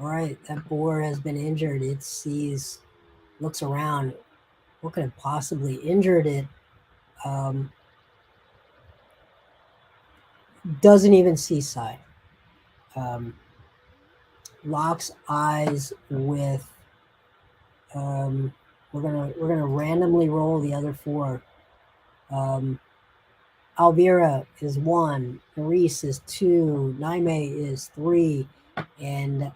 All right, that boar has been injured. It looks around. What could have possibly injured it? Doesn't even see Sai. Locks eyes with. We're gonna randomly roll the other four. Alvira is 1, Maurice is 2, Naime is 3, and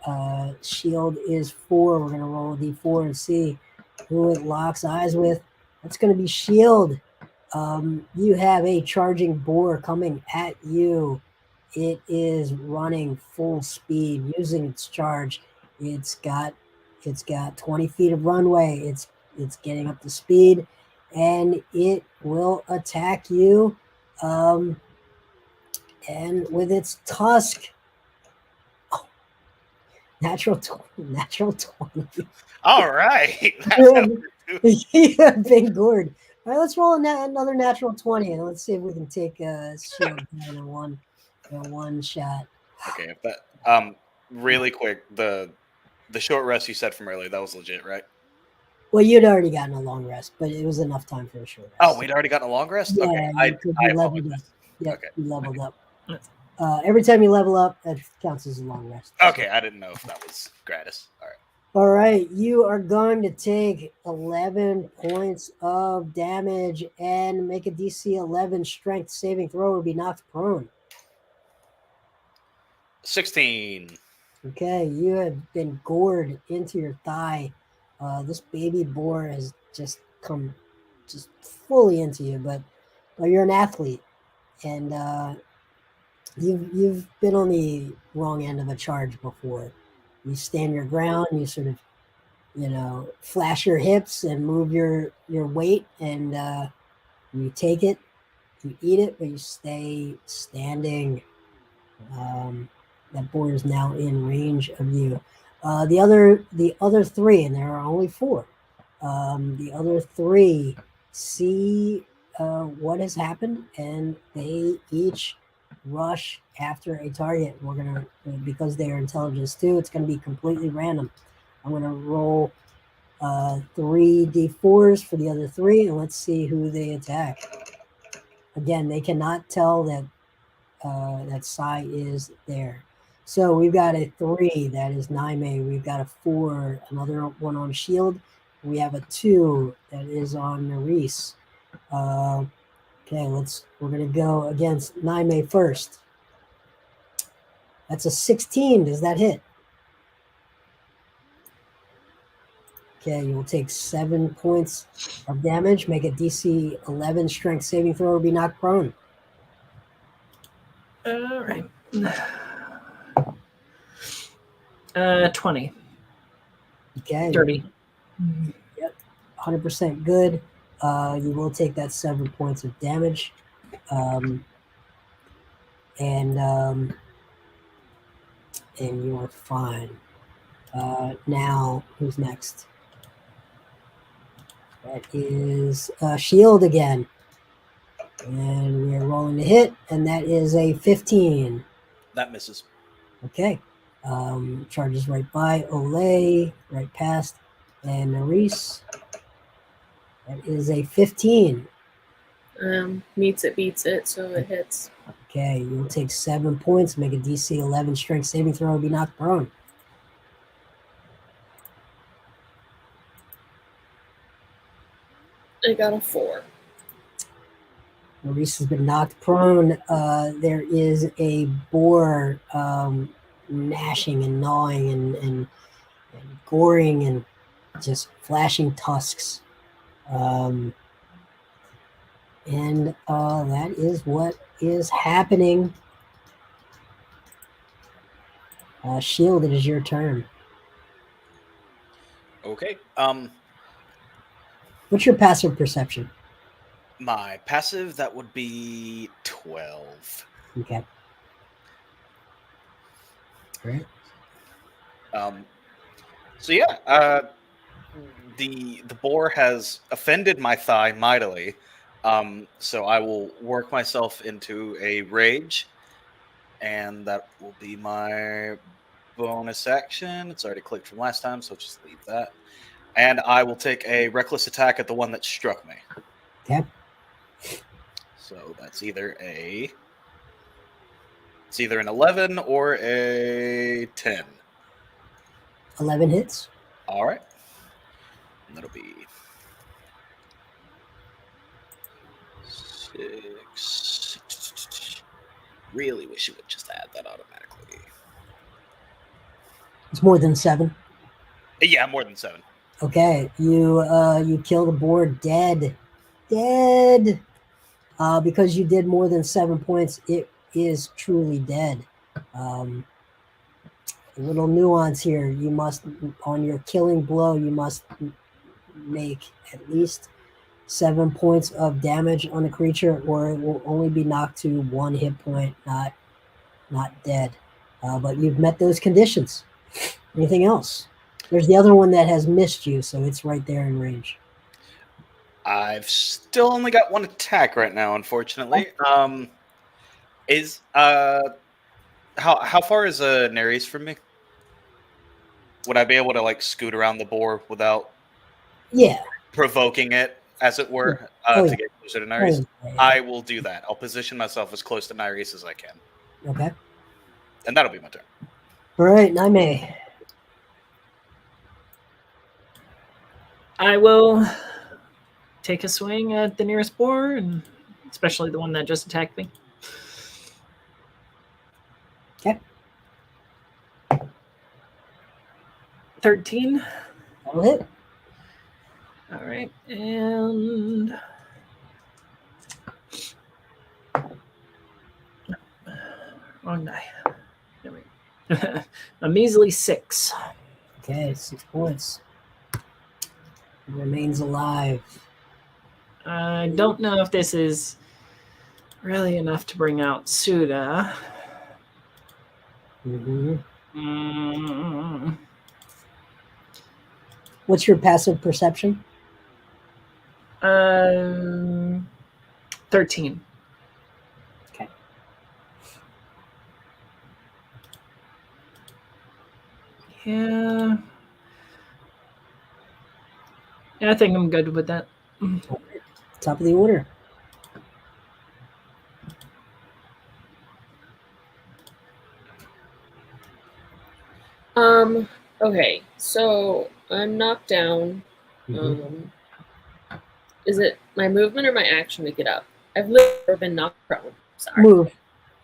Shield is 4. We're going to roll a d4 and see who it locks eyes with. That's going to be Shield. You have a charging boar coming at you. It is running full speed, using its charge. It's got 20 feet of runway. It's getting up to speed, and it will attack you. And with its tusk, natural 20. All right. You have been gored. All right, let's roll another natural 20, and let's see if we can take Shield down in one shot. Okay, if that really quick, the short rest you said from earlier, that was legit, right? Well, you'd already gotten a long rest, but it was enough time for a short rest. Oh, we'd already gotten a long rest? Yeah, Okay. I leveled up. Yep, Okay. you leveled up. Every time you level up, that counts as a long rest. Okay, I didn't know if that was gratis. All right. All right, you are going to take 11 points of damage and make a DC 11 strength saving throw or be knocked prone. 16. Okay, you have been gored into your thigh. This baby boar has just come fully into you, but you're an athlete, and you've been on the wrong end of a charge before. You stand your ground, you sort of flash your hips and move your weight, and you take it, you eat it, but you stay standing. That boar is now in range of you. The other three, and there are only 4. The other 3 see what has happened, and they each rush after a target. We're gonna, because they are intelligence too, it's gonna be completely random. I'm gonna roll 3 d4s for the other 3, and let's see who they attack. Again, they cannot tell that that Sai is there. So we've got a 3, that is Naime. We've got a 4, another one on Shield. We have a 2 that is on Maurice. Okay, we're gonna go against Naime first. That's a 16. Does that hit? Okay, you will take 7 points of damage. Make a DC 11 strength saving throw or be knocked prone. All right. 20. Okay. Dirty. Yep. 100% good. You will take that 7 points of damage. And you're fine. Now, who's next? That is Shield again. And we are rolling to hit, and that is a 15. That misses. Okay. Charges right by. Olay, right past. And Maurice. That is a 15. Meets it, beats it, so it hits. Okay, you'll take 7 points, make a DC 11 strength saving throw, and be knocked prone. I got a 4. Maurice has been knocked prone. There is a boar gnashing and gnawing and goring and just flashing tusks. And that is what is happening. Shield, it is your turn. Okay. What's your passive perception? My passive, that would be 12. Okay. All right. So yeah, the boar has offended my thigh mightily. So I will work myself into a rage, and that will be my bonus action. It's already clicked from last time, so just leave that. And I will take a reckless attack at the one that struck me. Okay. So that's either an 11 or a 10. 11 hits. All right. And that'll be 6. Really wish you would just add that automatically. It's more than 7. Yeah, more than 7. Okay, you kill the boar dead. Because you did more than 7 points, it is truly dead. A little nuance here. You must, on your killing blow, you must make at least 7 points of damage on the creature, or it will only be knocked to 1 hit point, not dead. But you've met those conditions. Anything else? There's the other one that has missed you, so it's right there in range. I've still only got 1 attack right now, unfortunately. How far is Neres from me? Would I be able to scoot around the boar without provoking it, as it were, to get closer to Neres? I will do that. I'll position myself as close to Neres as I can. Okay. And that'll be my turn. All right, Naime. I will take a swing at the nearest boar, and especially the one that just attacked me. Okay. 13. That'll hit. All right, and wrong die. There we go. A measly 6. Okay, 6 points. He remains alive. I don't know if this is really enough to bring out Suda. What's your passive perception? 13. Okay. Yeah. I think I'm good with that. Top of the order. Okay, so I'm knocked down. Is it my movement or my action to get up? I've literally been knocked prone. Sorry.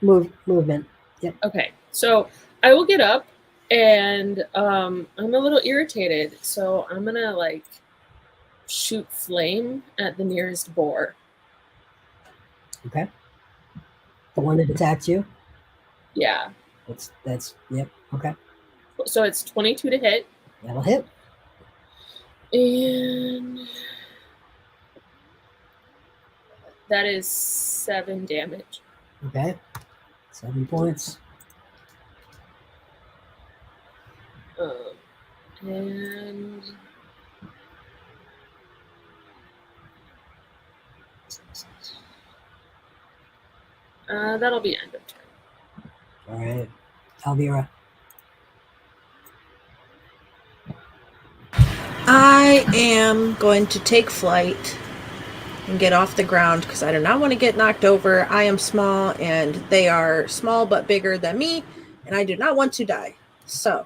Movement. Yep. Okay, so I will get up, and I'm a little irritated, so I'm gonna shoot flame at the nearest boar. Okay. The one that attacked you? Yeah. That's yep. Okay. So it's 22 to hit. That'll hit. And that is 7 damage. Okay. 7 points. And that'll be end of turn. All right. Alvira. I am going to take flight and get off the ground because I do not want to get knocked over. I am small and they are small but bigger than me, and I do not want to die. So,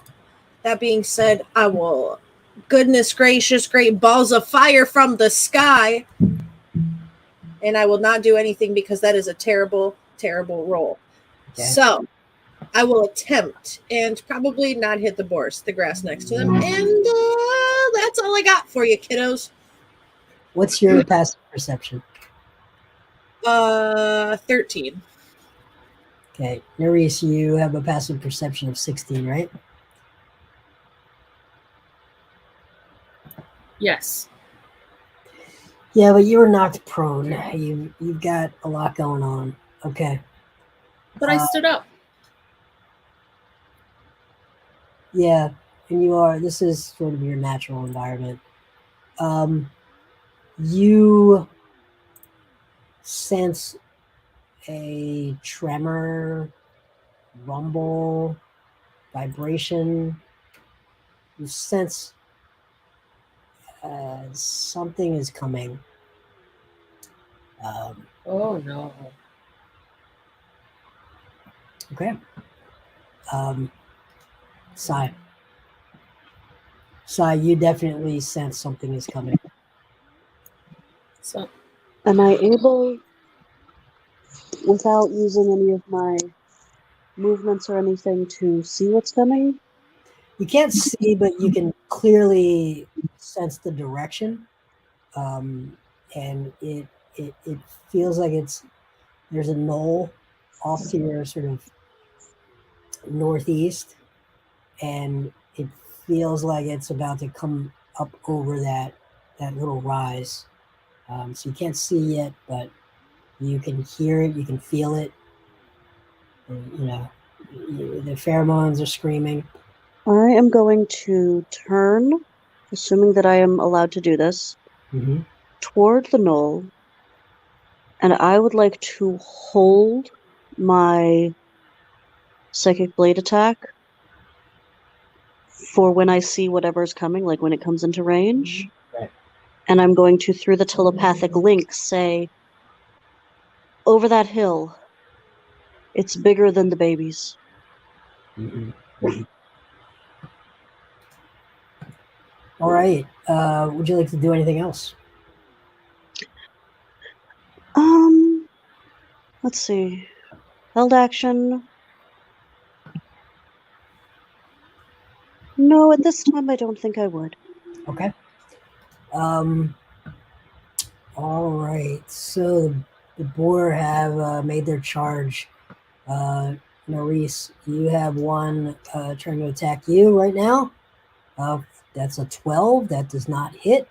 that being said, I will, goodness gracious, great balls of fire from the sky, and I will not do anything because that is a terrible, terrible roll. Okay. So, I will attempt and probably not hit the boars, the grass next to them, and that's all I got for you, kiddos. What's your passive perception? 13. Okay. Nerys, you have a passive perception of 16, right? Yes. Yeah, but you were knocked prone. You've got a lot going on. Okay. But I stood up. Yeah, and this is sort of your natural environment. You sense a tremor, rumble, vibration. You sense something is coming. Oh no. Okay. Sai, you definitely sense something is coming. So Am I able, without using any of my movements or anything, to see what's coming? You can't see, but you can clearly sense the direction, and it feels like there's a knoll off to your sort of northeast, and it feels like it's about to come up over that little rise. So you can't see yet, but you can hear it, you can feel it. You know, the pheromones are screaming. I am going to turn, assuming that I am allowed to do this, toward the knoll, and I would like to hold my psychic blade attack for when I see whatever's coming, like when it comes into range. Right. And I'm going to, through the telepathic link, say, over that hill, it's bigger than the babies. All right. Would you like to do anything else? Let's see. Held action. No, at this time I don't think I would. Okay. All right. So the boar have made their charge. Maurice, you have one trying to attack you right now. That's a 12. That does not hit.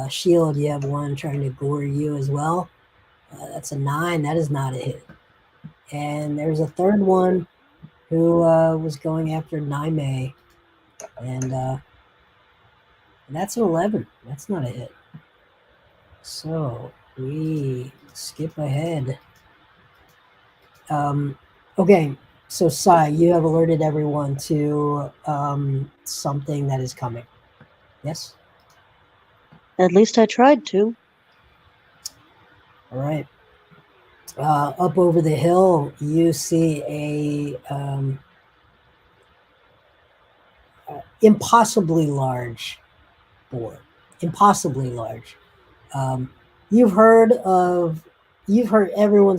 Shield, you have one trying to gore you as well. That's a 9. That is not a hit. And there's a third one who was going after Naime. And that's an 11. That's not a hit. So we skip ahead. Okay, so Sai, you have alerted everyone to something that is coming. Yes? At least I tried to. All right. Up over the hill, you see a impossibly large boar. Impossibly large. Everyone's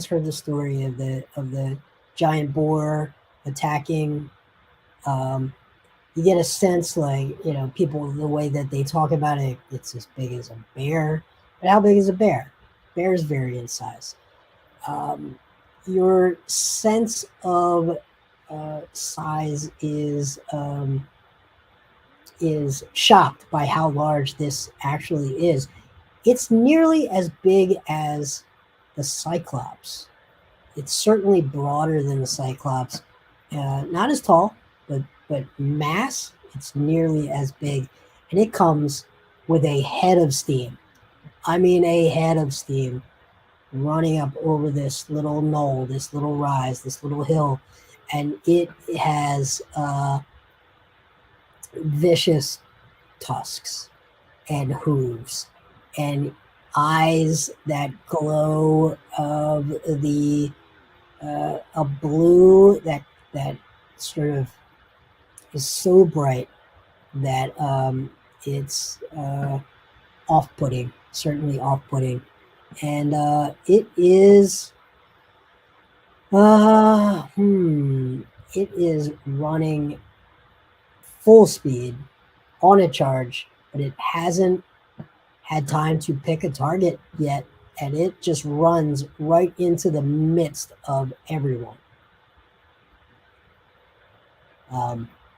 heard the story of the giant boar attacking. You get a sense, like, people, the way that they talk about it, it's as big as a bear. But how big is a bear? Bears vary in size. Your sense of size is shocked by how large this actually is. It's nearly as big as the Cyclops. It's certainly broader than the Cyclops. Not as tall, but mass, it's nearly as big. And it comes with a head of steam. I mean, a head of steam running up over this little knoll, this little rise, this little hill. And it has vicious tusks and hooves and eyes that glow of the a blue that sort of is so bright that it's off-putting, certainly off-putting, and it is running full speed on a charge, but it hasn't had time to pick a target yet, and it just runs right into the midst of everyone.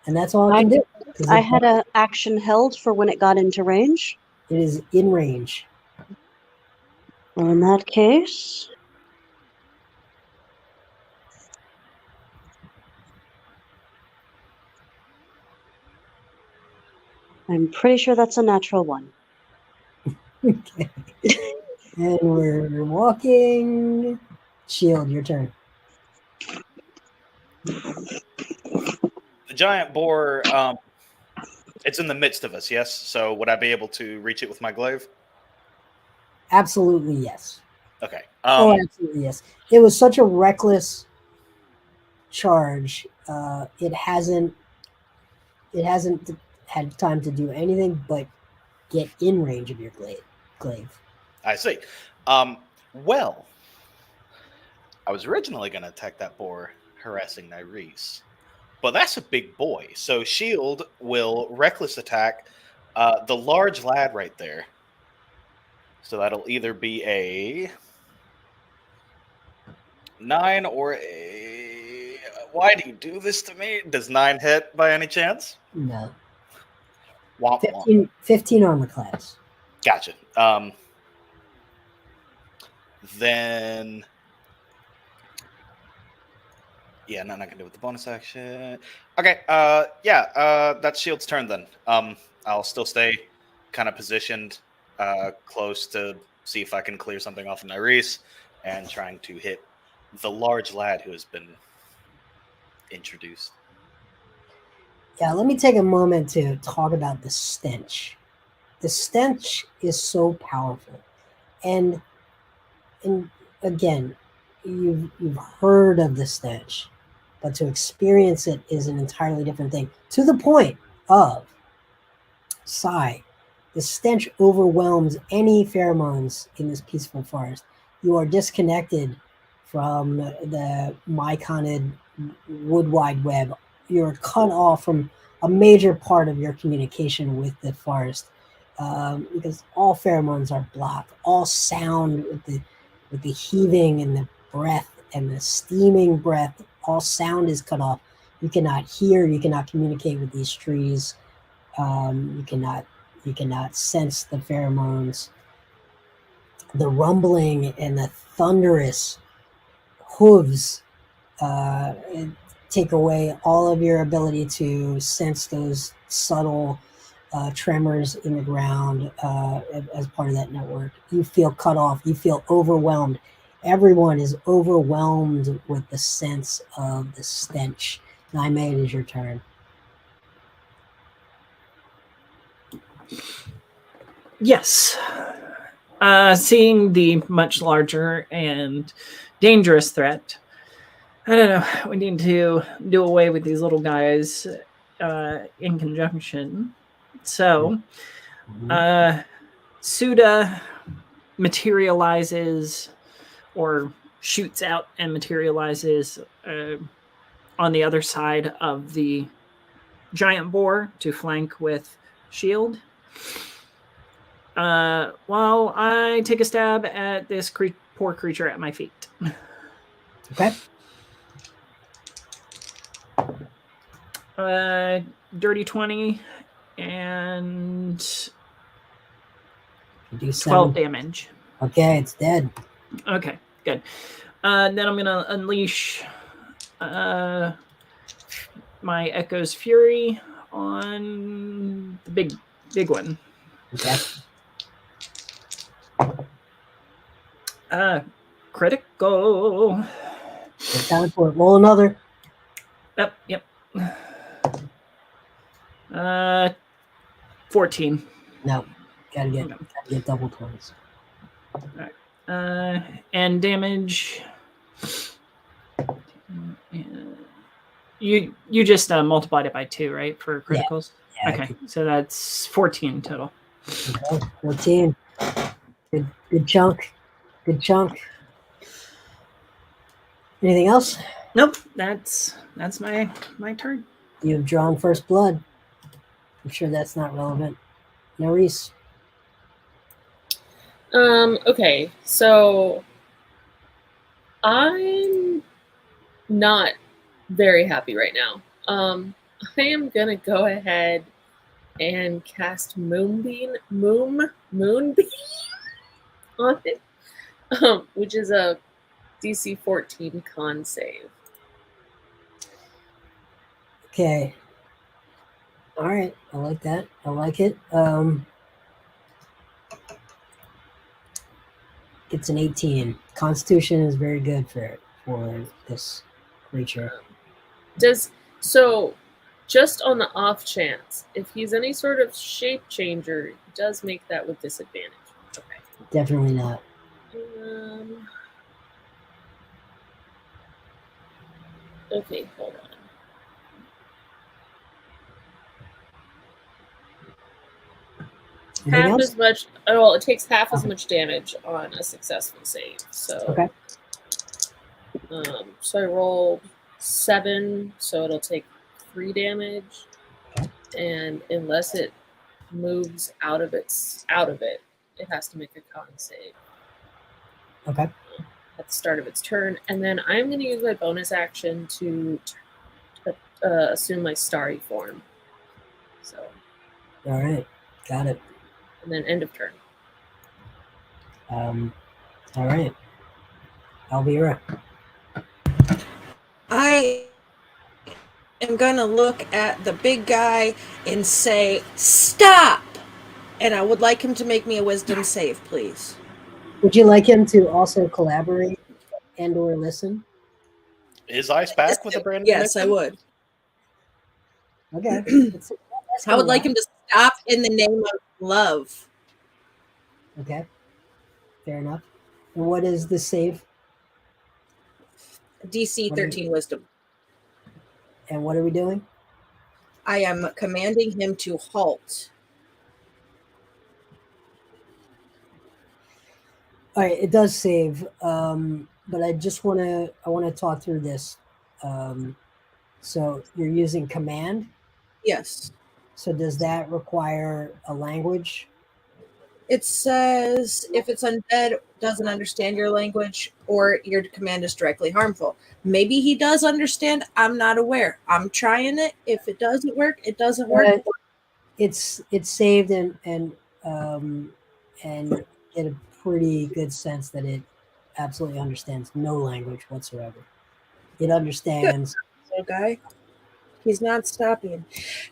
And that's all I can do. I had an action held for when it got into range. It is in range. Well, in that case, I'm pretty sure that's a natural one. Okay. And we're walking. Shield, your turn. giant boar, it's in the midst of us, yes? So would I be able to reach it with my glaive? Absolutely yes. Okay. Absolutely yes. It was such a reckless charge. It hasn't had time to do anything but get in range of your glaive. I see. Well, I was originally going to attack that boar harassing Nyrese, but that's a big boy. So Shield will reckless attack the large lad right there. So that'll either be a 9 or a. Why do you do this to me? Does 9 hit by any chance? No. Womp womp. 15 armor class. Gotcha. Then. Yeah, nothing I can do with the bonus action. Okay, that's Shield's turn then. I'll still stay kind of positioned close to see if I can clear something off of Nyrese and trying to hit the large lad who has been introduced. Yeah, let me take a moment to talk about the stench. The stench is so powerful. And again, you've heard of the stench, but to experience it is an entirely different thing. To the point of sigh, the stench overwhelms any pheromones in this peaceful forest. You are disconnected from the myconid wood wide web. You're cut off from a major part of your communication with the forest because all pheromones are blocked. All sound with the heaving and the breath and the steaming breath, all sound is cut off. You cannot hear. You cannot communicate with these trees. You cannot sense the pheromones. The rumbling and the thunderous hooves take away all of your ability to sense those subtle tremors in the ground as part of that network. You feel cut off. You feel overwhelmed. Everyone is overwhelmed with the sense of the stench. Naime, it is your turn. Yes. Seeing the much larger and dangerous threat, I don't know. We need to do away with these little guys in conjunction. So, Suda materializes or shoots out and materializes on the other side of the giant boar to flank with Shield. While I take a stab at this poor creature at my feet. Okay. Dirty 20 and You do 12 damage. Okay, it's dead. Okay, good. Then I'm going to unleash my Echo's Fury on the big one. Okay. Critical. Good time for it. Roll another. Yep. 14. No. Gotta get double 20s. All right. And damage. You just multiplied it by 2, right, for criticals? Yeah, okay, so that's 14 total. Okay, 14. Good chunk. Good chunk. Anything else? Nope, that's my turn. You've drawn first blood. I'm sure that's not relevant. Nyrese. Okay, so I'm not very happy right now. I am gonna go ahead and cast Moonbeam on it, which is a DC 14 con save. Okay. All right. I like that. I like it. It's an 18. Constitution is very good for this creature. just on the off chance, if he's any sort of shape changer, he does make that with disadvantage. Okay. Definitely not. Okay, hold on. Anything Half else? as much. Oh, well, it takes half as much damage on a successful save. So, Okay. So I rolled 7, so it'll take 3 damage. Okay. And unless it moves out of it, it has to make a con save. Okay. At the start of its turn, and then I'm going to use my bonus action to assume my starry form. So. All right. Got it. And then end of turn. All right. Elvira. I am going to look at the big guy and say, stop! And I would like him to make me a wisdom save, please. Would you like him to also collaborate and or listen? Is Ice back with a brand new Yes, I nickname? would. Okay. I would like him to stop in the name of love. Okay. Fair enough. And what is the save? DC 13 wisdom. And what are we doing? I am commanding him to halt. All right, it does save, but I just want to talk through this. So you're using command. Yes. So does that require a language? It says if it's undead, doesn't understand your language, or your command is directly harmful. Maybe he does understand. I'm not aware. I'm trying it. If it doesn't work, it doesn't work. It's saved and get a pretty good sense that it absolutely understands no language whatsoever. It understands. Little guy. He's not stopping.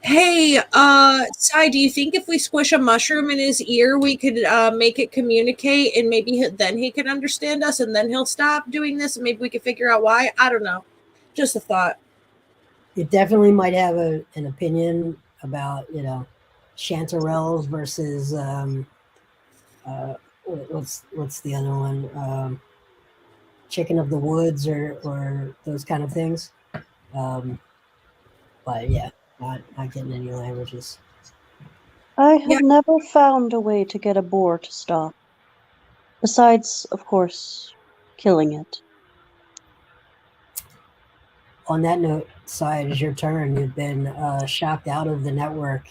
Hey, Sai, do you think if we squish a mushroom in his ear, we could make it communicate, and maybe then he could understand us, and then he'll stop doing this, and maybe we could figure out why? I don't know. Just a thought. It definitely might have an opinion about, chanterelles versus what's the other one? Chicken of the woods or those kind of things. But yeah, not getting any languages. I have never found a way to get a boar to stop. Besides, of course, killing it. On that note, Sai, it is your turn. You've been shocked out of the network.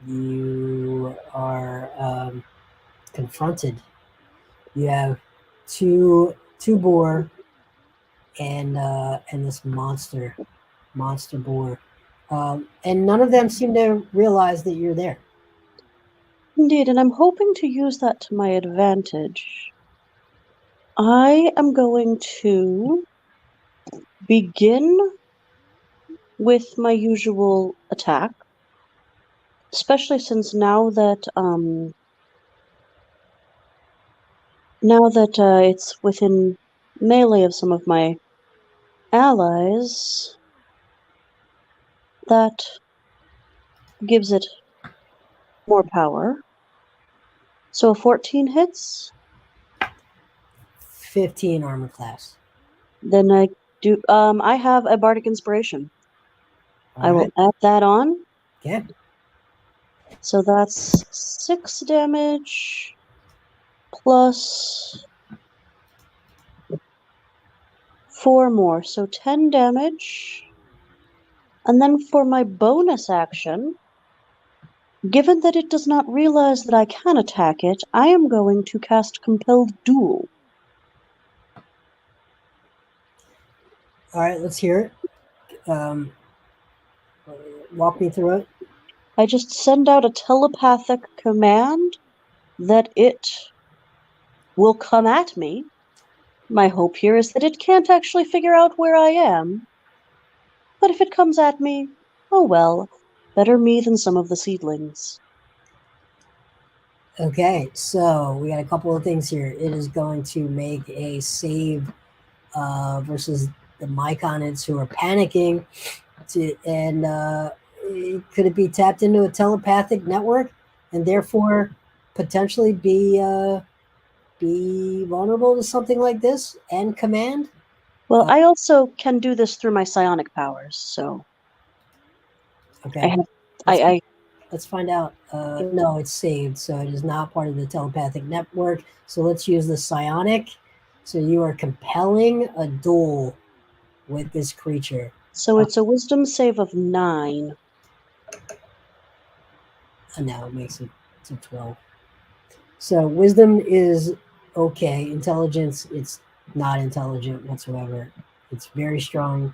You are confronted. You have two boar and this monster boar, and none of them seem to realize that you're there. Indeed, and I'm hoping to use that to my advantage. I am going to begin with my usual attack, especially since now that it's within melee of some of my allies, that gives it more power. So 14 hits. 15 armor class. Then I do. I have a bardic inspiration. I will add that on. Okay. So that's 6 damage plus 4 more, so 10 damage. And then for my bonus action, given that it does not realize that I can attack it, I am going to cast Compelled Duel. All right, let's hear it. Walk me through it. I just send out a telepathic command that it will come at me. My hope here is that it can't actually figure out where I am. But if it comes at me, oh well, better me than some of the seedlings. Okay, so we got a couple of things here. It is going to make a save versus the Myconids who are panicking. Could it be tapped into a telepathic network and therefore potentially be vulnerable to something like this and command? Well, I also can do this through my psionic powers, so okay. Let's find out. No, it's saved, so it is not part of the telepathic network. So let's use the psionic. So you are compelling a duel with this creature. So it's a wisdom save of 9. And now it makes it to 12. So wisdom is okay. Intelligence, it's not intelligent whatsoever. It's very strong.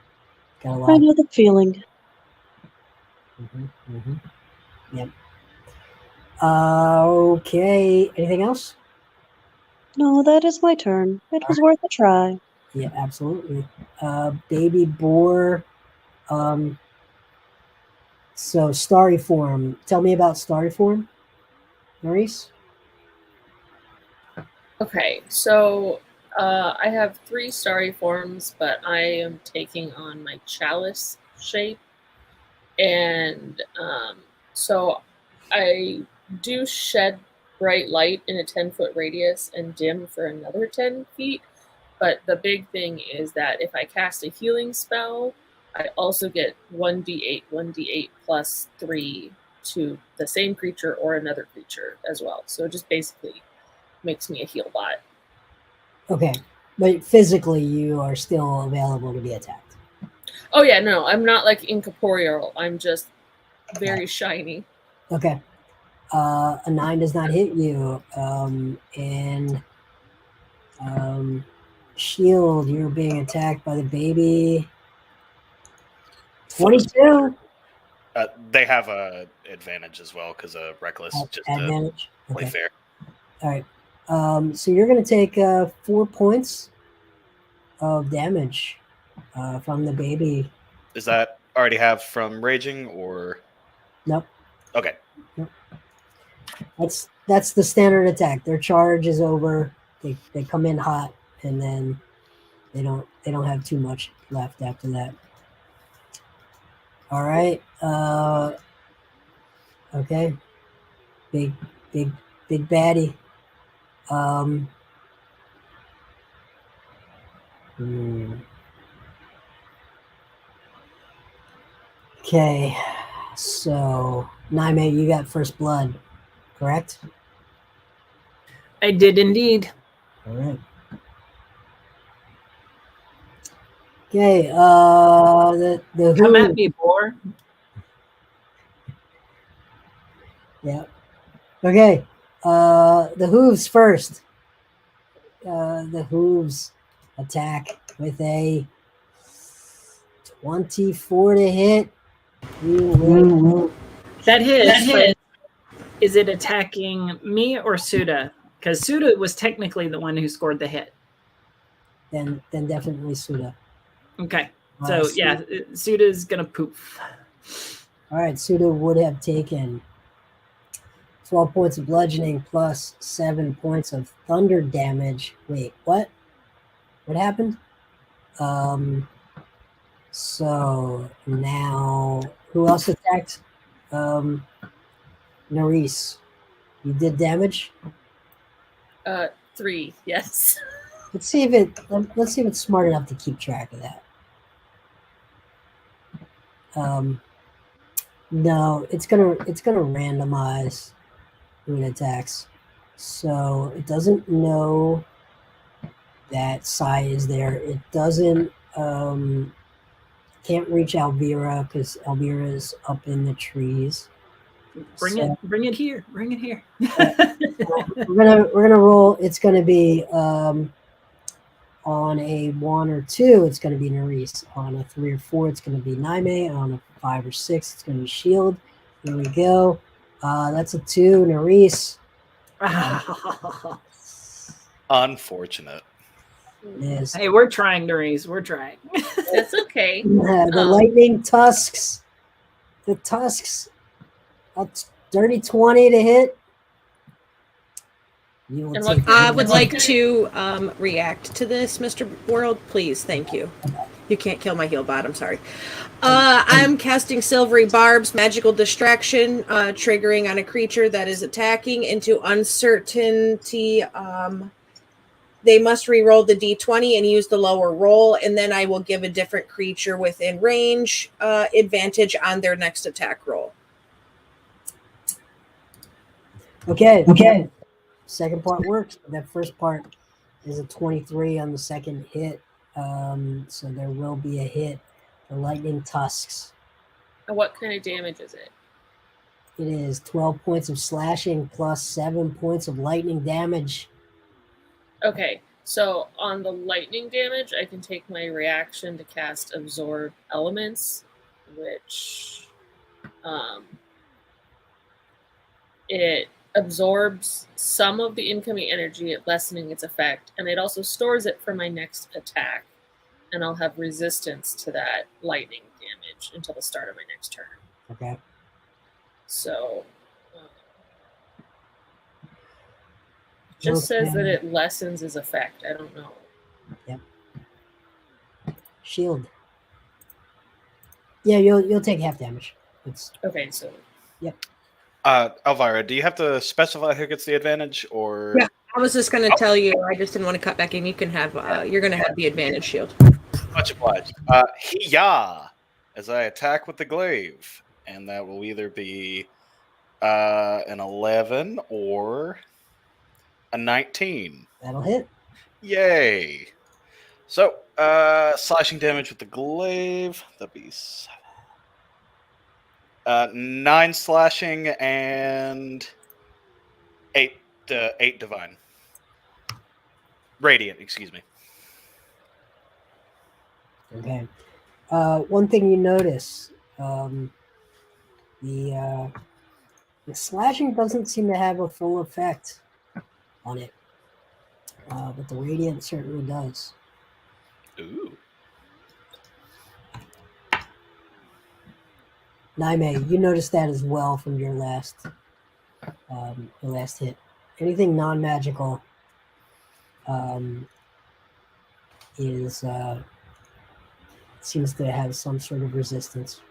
Got a lot. I know the feeling. Yep. Okay. Anything else? No, that is my turn. It was worth a try. Yeah, absolutely. Baby boar. So starry form. Tell me about starry form, Maurice. Okay, so I have 3 starry forms, but I am taking on my chalice shape. And so I do shed bright light in a 10-foot radius and dim for another 10 feet. But the big thing is that if I cast a healing spell, I also get 1d8 plus 3 to the same creature or another creature as well. So it just basically makes me a heal bot. Okay. But physically, you are still available to be attacked. Oh, yeah, no, I'm not like incorporeal. I'm just very shiny. Okay. A 9 does not hit you. Shield, you're being attacked by the baby. 22. They have a advantage as well because reckless. Just advantage. to play fair. All right. So you're going to take 4 points of damage from the baby. Does that already have from raging or? Nope. Okay. Nope. That's the standard attack. Their charge is over. They come in hot, and then they don't have too much left after that. All right. Okay. Big baddie. Okay. So, Naime, you got first blood, correct? I did indeed. All right. Okay. The Come at me, boar. Yeah. Okay. The hooves first. The hooves attack with a 24 to hit. That hits. But is it attacking me or Suda? Because Suda was technically the one who scored the hit. Then definitely Suda. Okay. So yeah, Suda's gonna poof. All right, Suda would have taken 12 points of bludgeoning plus 7 points of thunder damage. Wait, what? What happened? So now who else attacked? Nerys. You did damage? 3, yes. Let's see if it's smart enough to keep track of that. No, it's gonna randomize who it attacks. So it doesn't know that Sai is there. It doesn't can't reach Elvira because Elvira is up in the trees. Bring it here. We're gonna roll. It's gonna be on a 1 or 2, it's gonna be Nerys. On a 3 or 4, it's gonna be Naime. On a 5 or 6, it's gonna be Shield. Here we go. That's a 2, Nerys. Unfortunate. Yes. Hey, we're trying, Nerys. We're trying. That's okay. The lightning tusks. The tusks. A dirty 20 to hit. I would like to react to this, Mr. World, please. Thank you. You can't kill my heal bot. I'm sorry. I'm casting Silvery Barbs, Magical Distraction, triggering on a creature that is attacking into uncertainty. They must re-roll the d20 and use the lower roll, and then I will give a different creature within range advantage on their next attack roll. Okay. Second part works. That first part is a 23 on the second hit. So there will be a hit for lightning tusks. And what kind of damage is it? It is 12 points of slashing plus 7 points of lightning damage. Okay, so on the lightning damage, I can take my reaction to cast Absorb Elements, which it absorbs some of the incoming energy, lessening its effect, and it also stores it for my next attack, and I'll have resistance to that lightning damage until the start of my next turn. Okay. So just says that it lessens his effect. I don't know. Yep. Shield. Yeah, you'll take half damage. It's okay. So yep. Elvira, do you have to specify who gets the advantage, or? Yeah, I was just going to tell you. I just didn't want to cut back in. You can have. You're going to have the advantage shield. Much obliged. Hiya, as I attack with the glaive, and that will either be an 11 or a 19. That'll hit. Yay! So, slashing damage with the glaive. That'd be 9 slashing and 8 divine. Radiant, excuse me. Okay. One thing you notice, the slashing doesn't seem to have a full effect on it, but the radiant certainly does. Ooh. Naime, you noticed that as well from your last hit. Anything non-magical is seems to have some sort of resistance.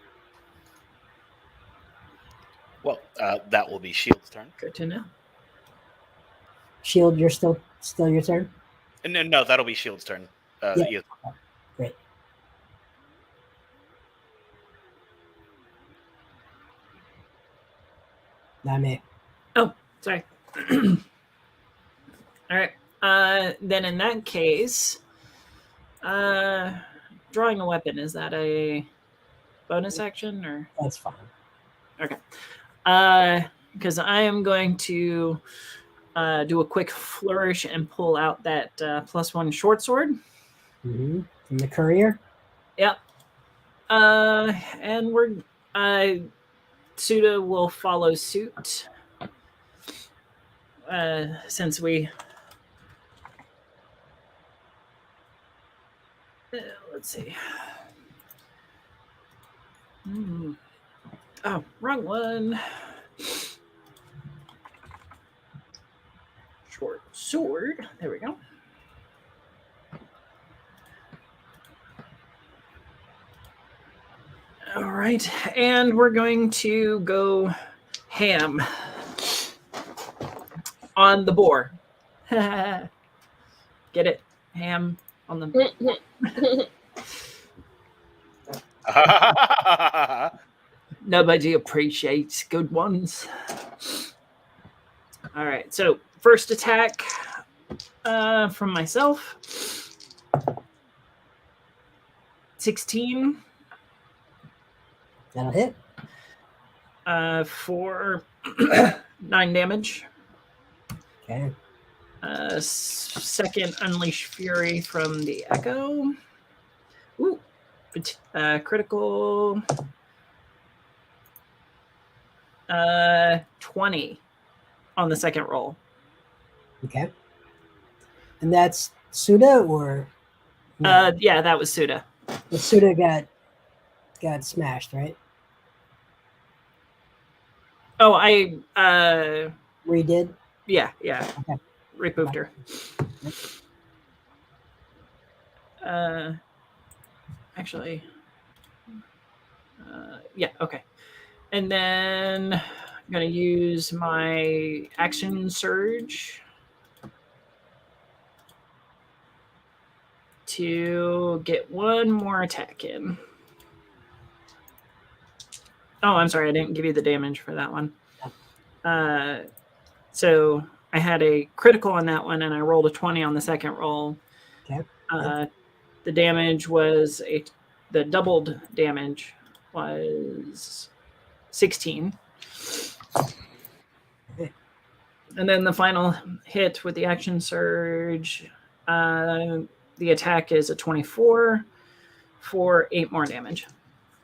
Well, that will be Shield's turn. Good to know. Shield, you're still your turn? No, that'll be Shield's turn. Yeah. Great. Naime. Oh, sorry. All right. Then in that case, drawing a weapon, is that a bonus action or? That's fine. Okay. Because I am going to do a quick flourish and pull out that +1 short sword. Mm-hmm. From the courier? Yep. And we're Suda will follow suit. Since we let's see. Oh, wrong one. Short sword. There we go. All right, and we're going to go ham on the boar. Get it? Ham on the. Nobody appreciates good ones. All right, so first attack from myself. 16. That'll hit. For 9 damage. Okay. Second Unleash Fury from the Echo. Ooh. Critical. 20 on the second roll. Okay. And that's Suda or? No? Yeah, that was Suda. The Suda got smashed, right? Oh, I redid? Yeah. Okay. Removed her. actually, yeah, okay. And then I'm going to use my action surge to get one more attack in. Oh, I'm sorry, I didn't give you the damage for that one. So I had a critical on that one, and I rolled a 20 on the second roll. Okay. The damage was the doubled damage was 16. Okay. And then the final hit with the action surge, the attack is a 24 for 8 more damage.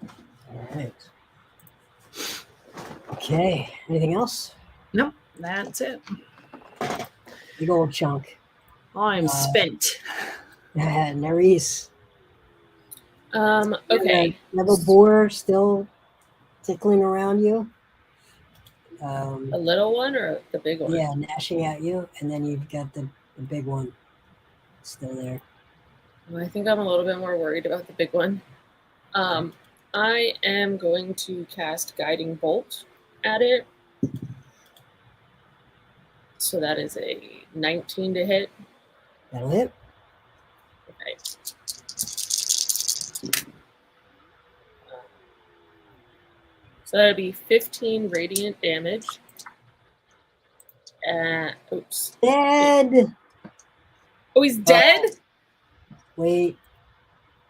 All right. Okay. Anything else? Nope, that's it. Big old chunk. I'm spent. Nerys. Okay. You have a boar still tickling around you. A little one or the big one? Yeah, gnashing at you, and then you've got the big one still there. Well, I think I'm a little bit more worried about the big one. I am going to cast Guiding Bolt at it. So that is a 19 to hit. That'll hit. Okay. So that'll be 15 radiant damage. Oops. Dead. Oh, he's dead? Wait.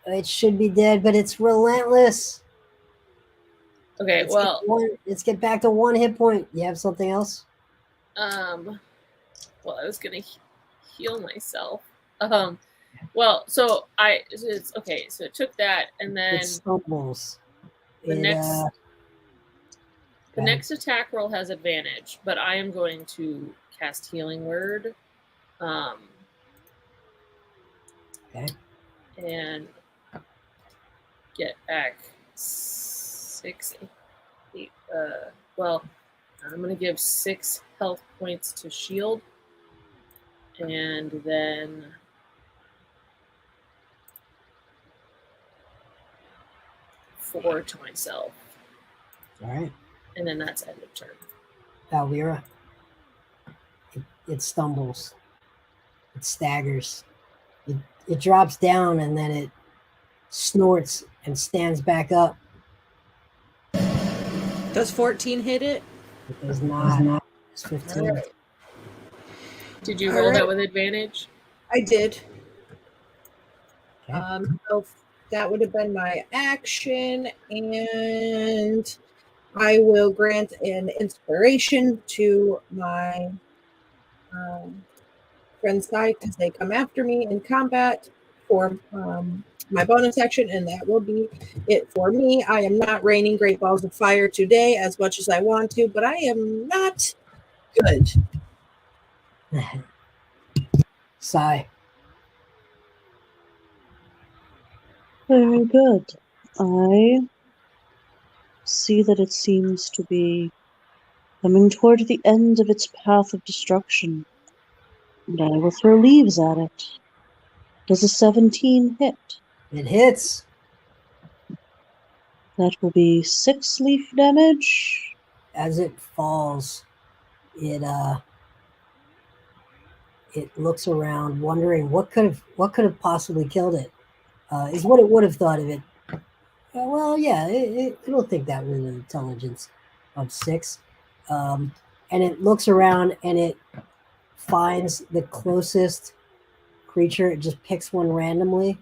It should be dead, but it's relentless. Okay, well, let's get back to 1 hit point. You have something else? well, I was gonna heal myself. Well, so it's okay. So it took that, and then It stumbles. the next attack roll has advantage, but I am going to cast Healing Word. Okay. And get back 6, 8. Well, I'm gonna give 6 health points to shield, and then 4 to myself. All right. And then that's end of turn. Valvira. It stumbles. It staggers. It drops down, and then it snorts and stands back up. Does 14 hit it? It does not. It's 15. Right. Did you roll that with advantage? I did. Okay. So that would have been my action, and I will grant an inspiration to my friend's side because they come after me in combat for my bonus action, and that will be it for me. I am not raining great balls of fire today as much as I want to, but I am not good. Sigh. Very good. I see that it seems to be coming toward the end of its path of destruction, and I will throw leaves at it. Does a 17 hit? It hits. That will be 6 leaf damage. As it falls, it looks around, wondering what could have possibly killed it. Is what it would have thought of it. Well, yeah, it'll think that with an intelligence of 6. And it looks around and it finds the closest creature. It just picks one randomly,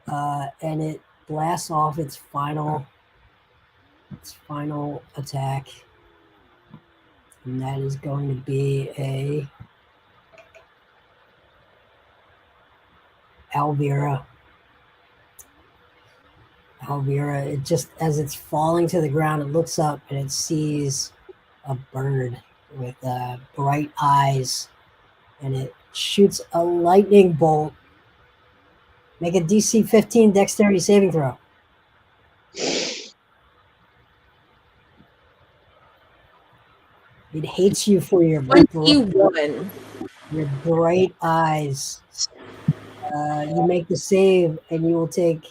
and it blasts off its final attack. And that is going to be a Alvira. It just, as it's falling to the ground, it looks up and it sees a bird with bright eyes, and it shoots a lightning bolt. Make a DC 15 dexterity saving throw. It hates you for your 21. bright eyes. You make the save, and you will take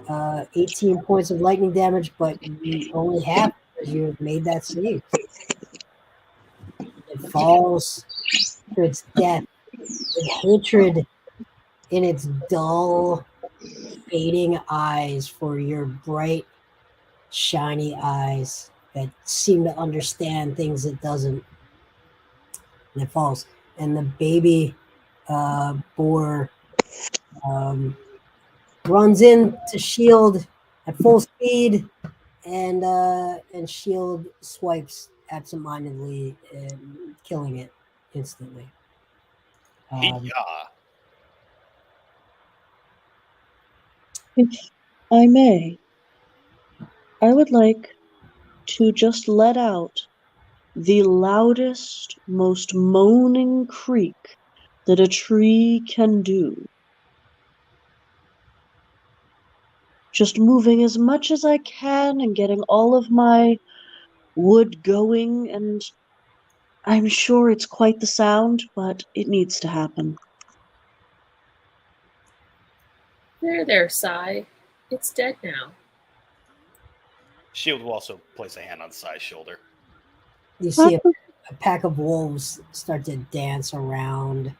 18 points of lightning damage, but you only have because you have made that save. It falls to its death with hatred in its dull, fading eyes for your bright, shiny eyes that seem to understand things it doesn't. And it falls. And the baby boar runs in to Shield at full speed, and Shield swipes absentmindedly, killing it instantly. If I may, I would like to just let out the loudest, most moaning creak that a tree can do. Just moving as much as I can and getting all of my wood going, and I'm sure it's quite the sound, but it needs to happen. There, Sai. It's dead now. Shield will also place a hand on Sai's shoulder. You see a pack of wolves start to dance around,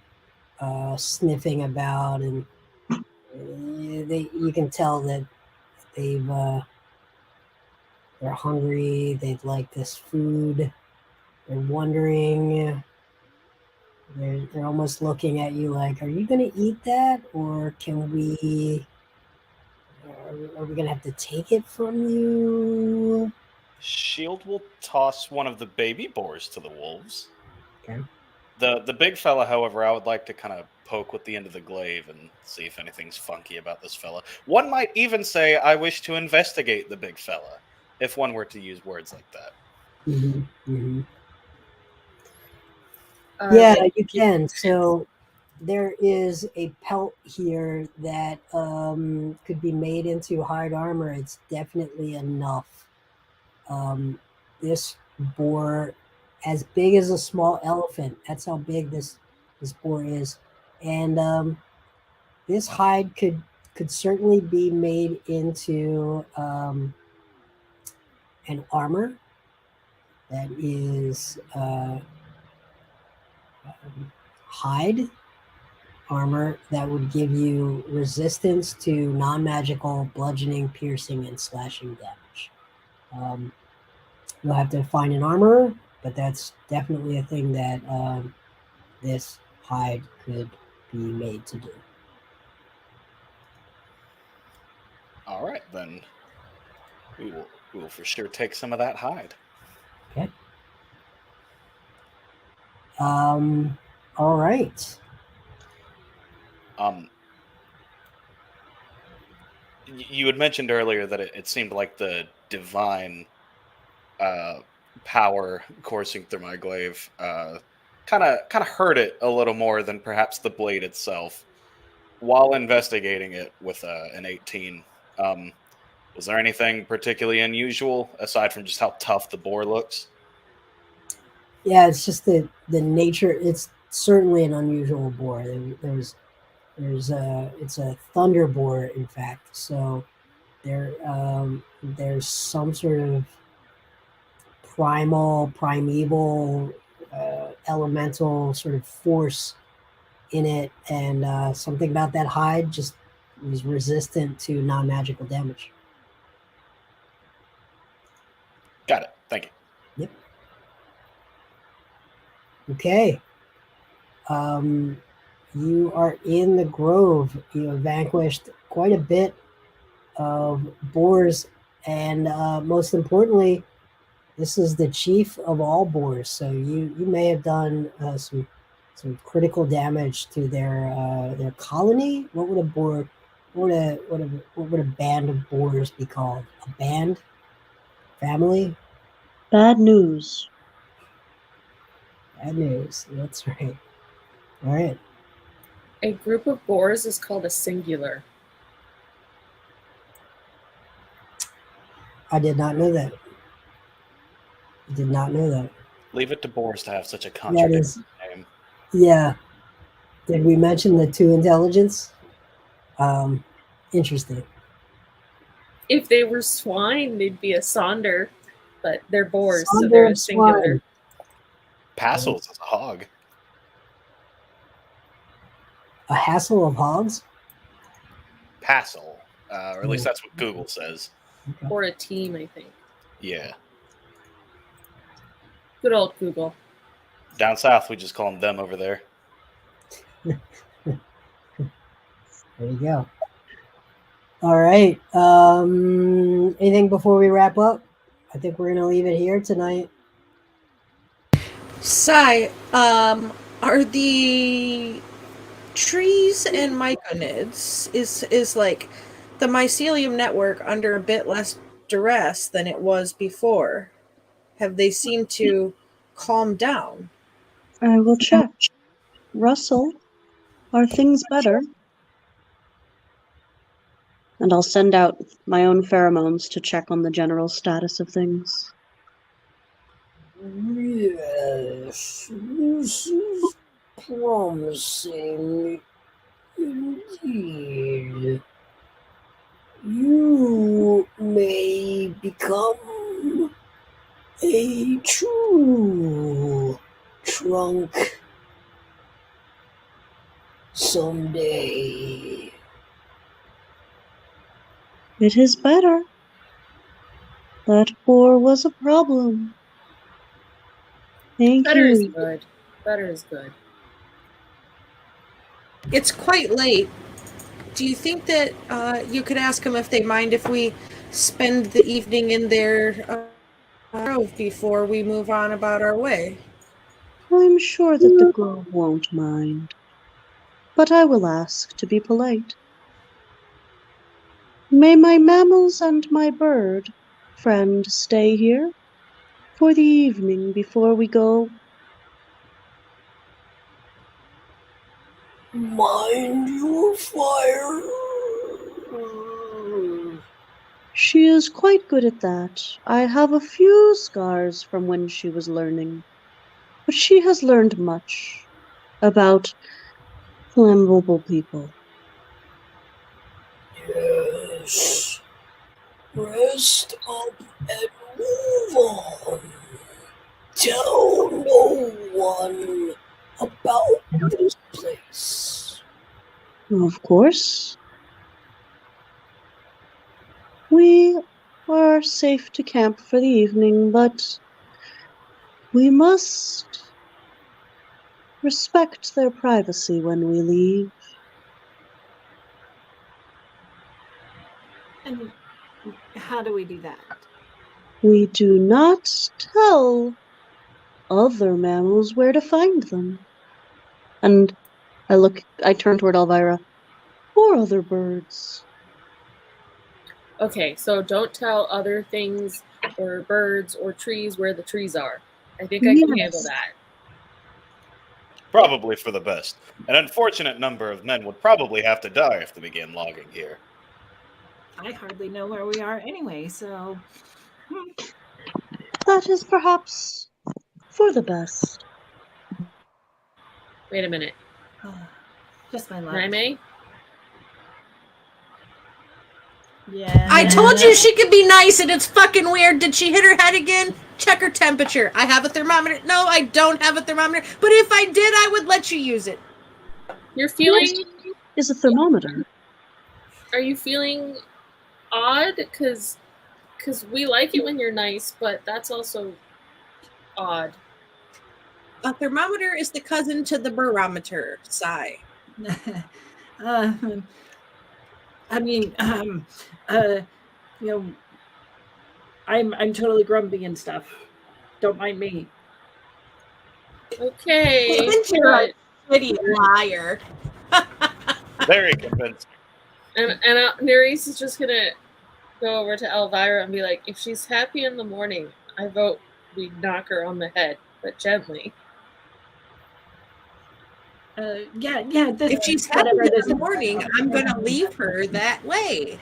sniffing about, and you can tell that they're hungry. They'd like this food. They're wondering. They're almost looking at you like, "Are you going to eat that, or can we? Are we going to have to take it from you?" Shield will toss one of the baby boars to the wolves. Okay. The big fella, however, I would like to kind of poke with the end of the glaive and see if anything's funky about this fella. One might even say, I wish to investigate the big fella, if one were to use words like that. Mm-hmm. Mm-hmm. Yeah, you can. So there is a pelt here that could be made into hide armor. It's definitely enough. This boar, as big as a small elephant. That's how big this boar is, and this hide could certainly be made into an armor that is hide armor that would give you resistance to non-magical bludgeoning, piercing, and slashing damage. You'll have to find an armor, but that's definitely a thing that this hide could be made to do. All right, then we will for sure take some of that hide. Okay. All right. You had mentioned earlier that it seemed like the divine power coursing through my glaive kind of hurt it a little more than perhaps the blade itself. While investigating it with an 18, was there anything particularly unusual aside from just how tough the boar looks? Yeah, it's just the nature. It's certainly an unusual boar. It's a thunder boar, in fact. So there's some sort of primeval, elemental sort of force in it, and something about that hide just was resistant to non-magical damage. Got it. Thank you. Yep. Okay. You are in the grove. You have vanquished quite a bit of boars, and most importantly, this is the chief of all boars. So you may have done some critical damage to their colony. What would a boar? What would a band of boars be called? A band? Family? Bad news. Bad news. That's right. All right. A group of boars is called a singular. I did not know that. Did not know that. Leave it to boars to have such a contradictory name. Yeah. Did we mention the 2 intelligence? Interesting. If they were swine, they'd be a sonder, but they're boars, so Sonder they're a and singular. swine. Passels is a hog. A hassle of hogs? Passel. Or at least that's what Google says. Okay. Or a team, I think. Yeah. Good old Google. Down south, we just call them over there. There you go. All right. Anything before we wrap up? I think we're going to leave it here tonight. Sai, are the trees and myconids is like the mycelium network under a bit less duress than it was before? Have they seemed to calm down? I will check. Russell, are things better? And I'll send out my own pheromones to check on the general status of things. Yes, this is promising indeed. You may become a true trunk someday. It is better. That boar was a problem. Thank Better is you. good. Better is good. It's quite late. Do you think that you could ask them if they mind if we spend the evening in their grove before we move on about our way? I'm sure that the girl won't mind. But I will ask to be polite. May my mammals and my bird friend stay here for the evening before we go? Mind your fire. She is quite good at that. I have a few scars from when she was learning, but she has learned much about flammable people. Yes. Rest up and move on. Tell no one about this place. Of course, we are safe to camp for the evening, but we must respect their privacy when we leave. And how do we do that? We do not tell other mammals where to find them. And I turn toward Elvira. Or other birds. Okay, so don't tell other things or birds or trees where the trees are. I think I can handle Yes. that. Probably for the best. An unfortunate number of men would probably have to die if they began logging here. I hardly know where we are anyway, so. That is perhaps for the best. Wait a minute. Just my luck. Naime? Yeah. I told you she could be nice and it's fucking weird. Did she hit her head again? Check her temperature. I have a thermometer. No, I don't have a thermometer. But if I did, I would let you use it. You're feeling... Is a thermometer. Are you feeling odd? Because we like it when you're nice, but that's also odd. A thermometer is the cousin to the barometer. Sigh. I mean, you know, I'm totally grumpy and stuff. Don't mind me. Okay, You're a shitty liar. Very convincing. and Nerys is just gonna go over to Elvira and be like, if she's happy in the morning, I vote we knock her on the head, but gently. Yeah. If she's happy in the morning, I'm gonna leave her that way.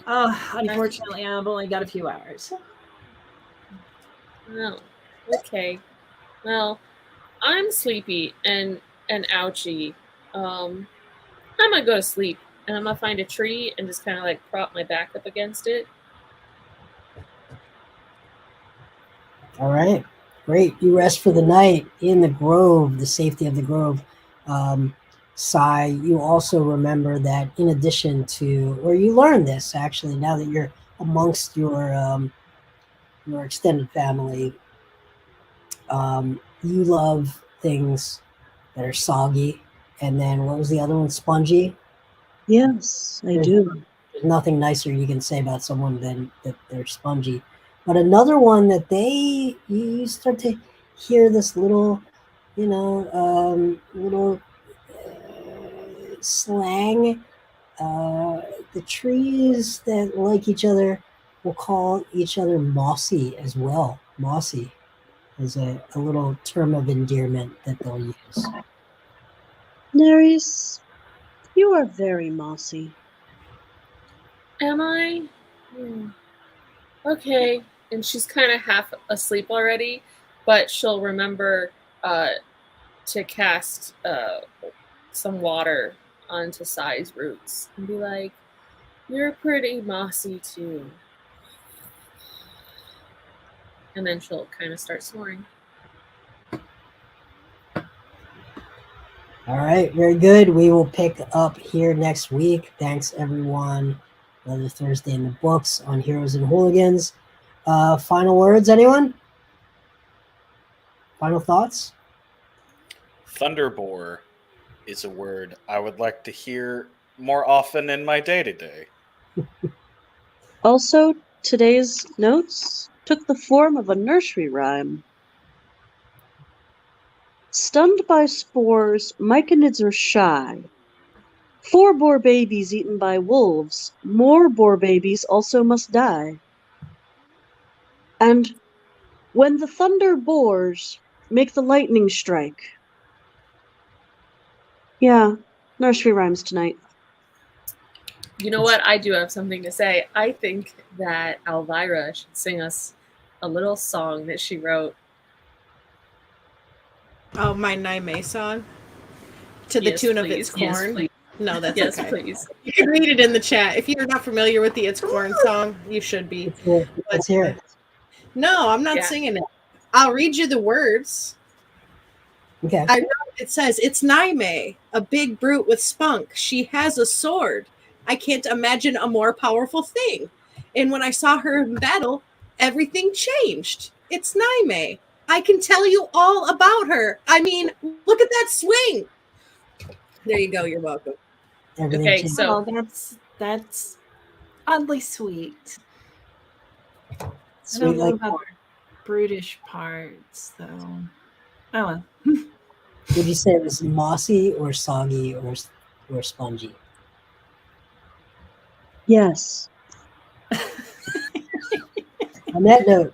Unfortunately, I've only got a few hours. Oh, okay. Well, I'm sleepy and ouchy. I'm gonna go to sleep. and I'm gonna find a tree and just kind of like prop my back up against it. All right, great. You rest for the night in the grove, the safety of the grove. Sai, you also remember that in addition to, or you learned this actually, now that you're amongst your extended family, you love things that are soggy. And then what was the other one? Spongy. Yes, I do. There's nothing nicer you can say about someone than that they're spongy. But another one that you start to hear this little, little slang. The trees that like each other will call each other mossy as well. Mossy is a little term of endearment that they'll use. Nerys, you are very mossy. Am I? Okay. And she's kind of half asleep already, but she'll remember to cast some water onto Sai's roots and be like, "You're pretty mossy too." And then she'll kind of start snoring. All right, very good. We will pick up here next week. Thanks, everyone. Another Thursday in the books on Heroes and Hooligans. Final words, anyone? Final thoughts? Thunderbore is a word I would like to hear more often in my day-to-day. Also, today's notes took the form of a nursery rhyme. Stunned by spores, myconids are shy. 4 boar babies eaten by wolves, more boar babies also must die. And when the thunder bores, make the lightning strike. Yeah, nursery rhymes tonight. You know what? I do have something to say. I think that Elvira should sing us a little song that she wrote. Oh, my Naime song? To the tune of It's Corn? Yes, no, that's yes, okay. please. You can read it in the chat. If you're not familiar with the It's Corn song, you should be. Let's hear it. No, I'm not singing it. I'll read you the words. Okay. It says, it's Naime, a big brute with spunk. She has a sword. I can't imagine a more powerful thing. And when I saw her in battle, everything changed. It's Naime. I can tell you all about her. I mean, look at that swing. There you go. You're welcome. Everything Okay, changed. so that's oddly sweet. Sweet I don't know like about corn. brutish parts, though. Oh well. Would you say it was mossy or soggy or spongy? Yes. On that note,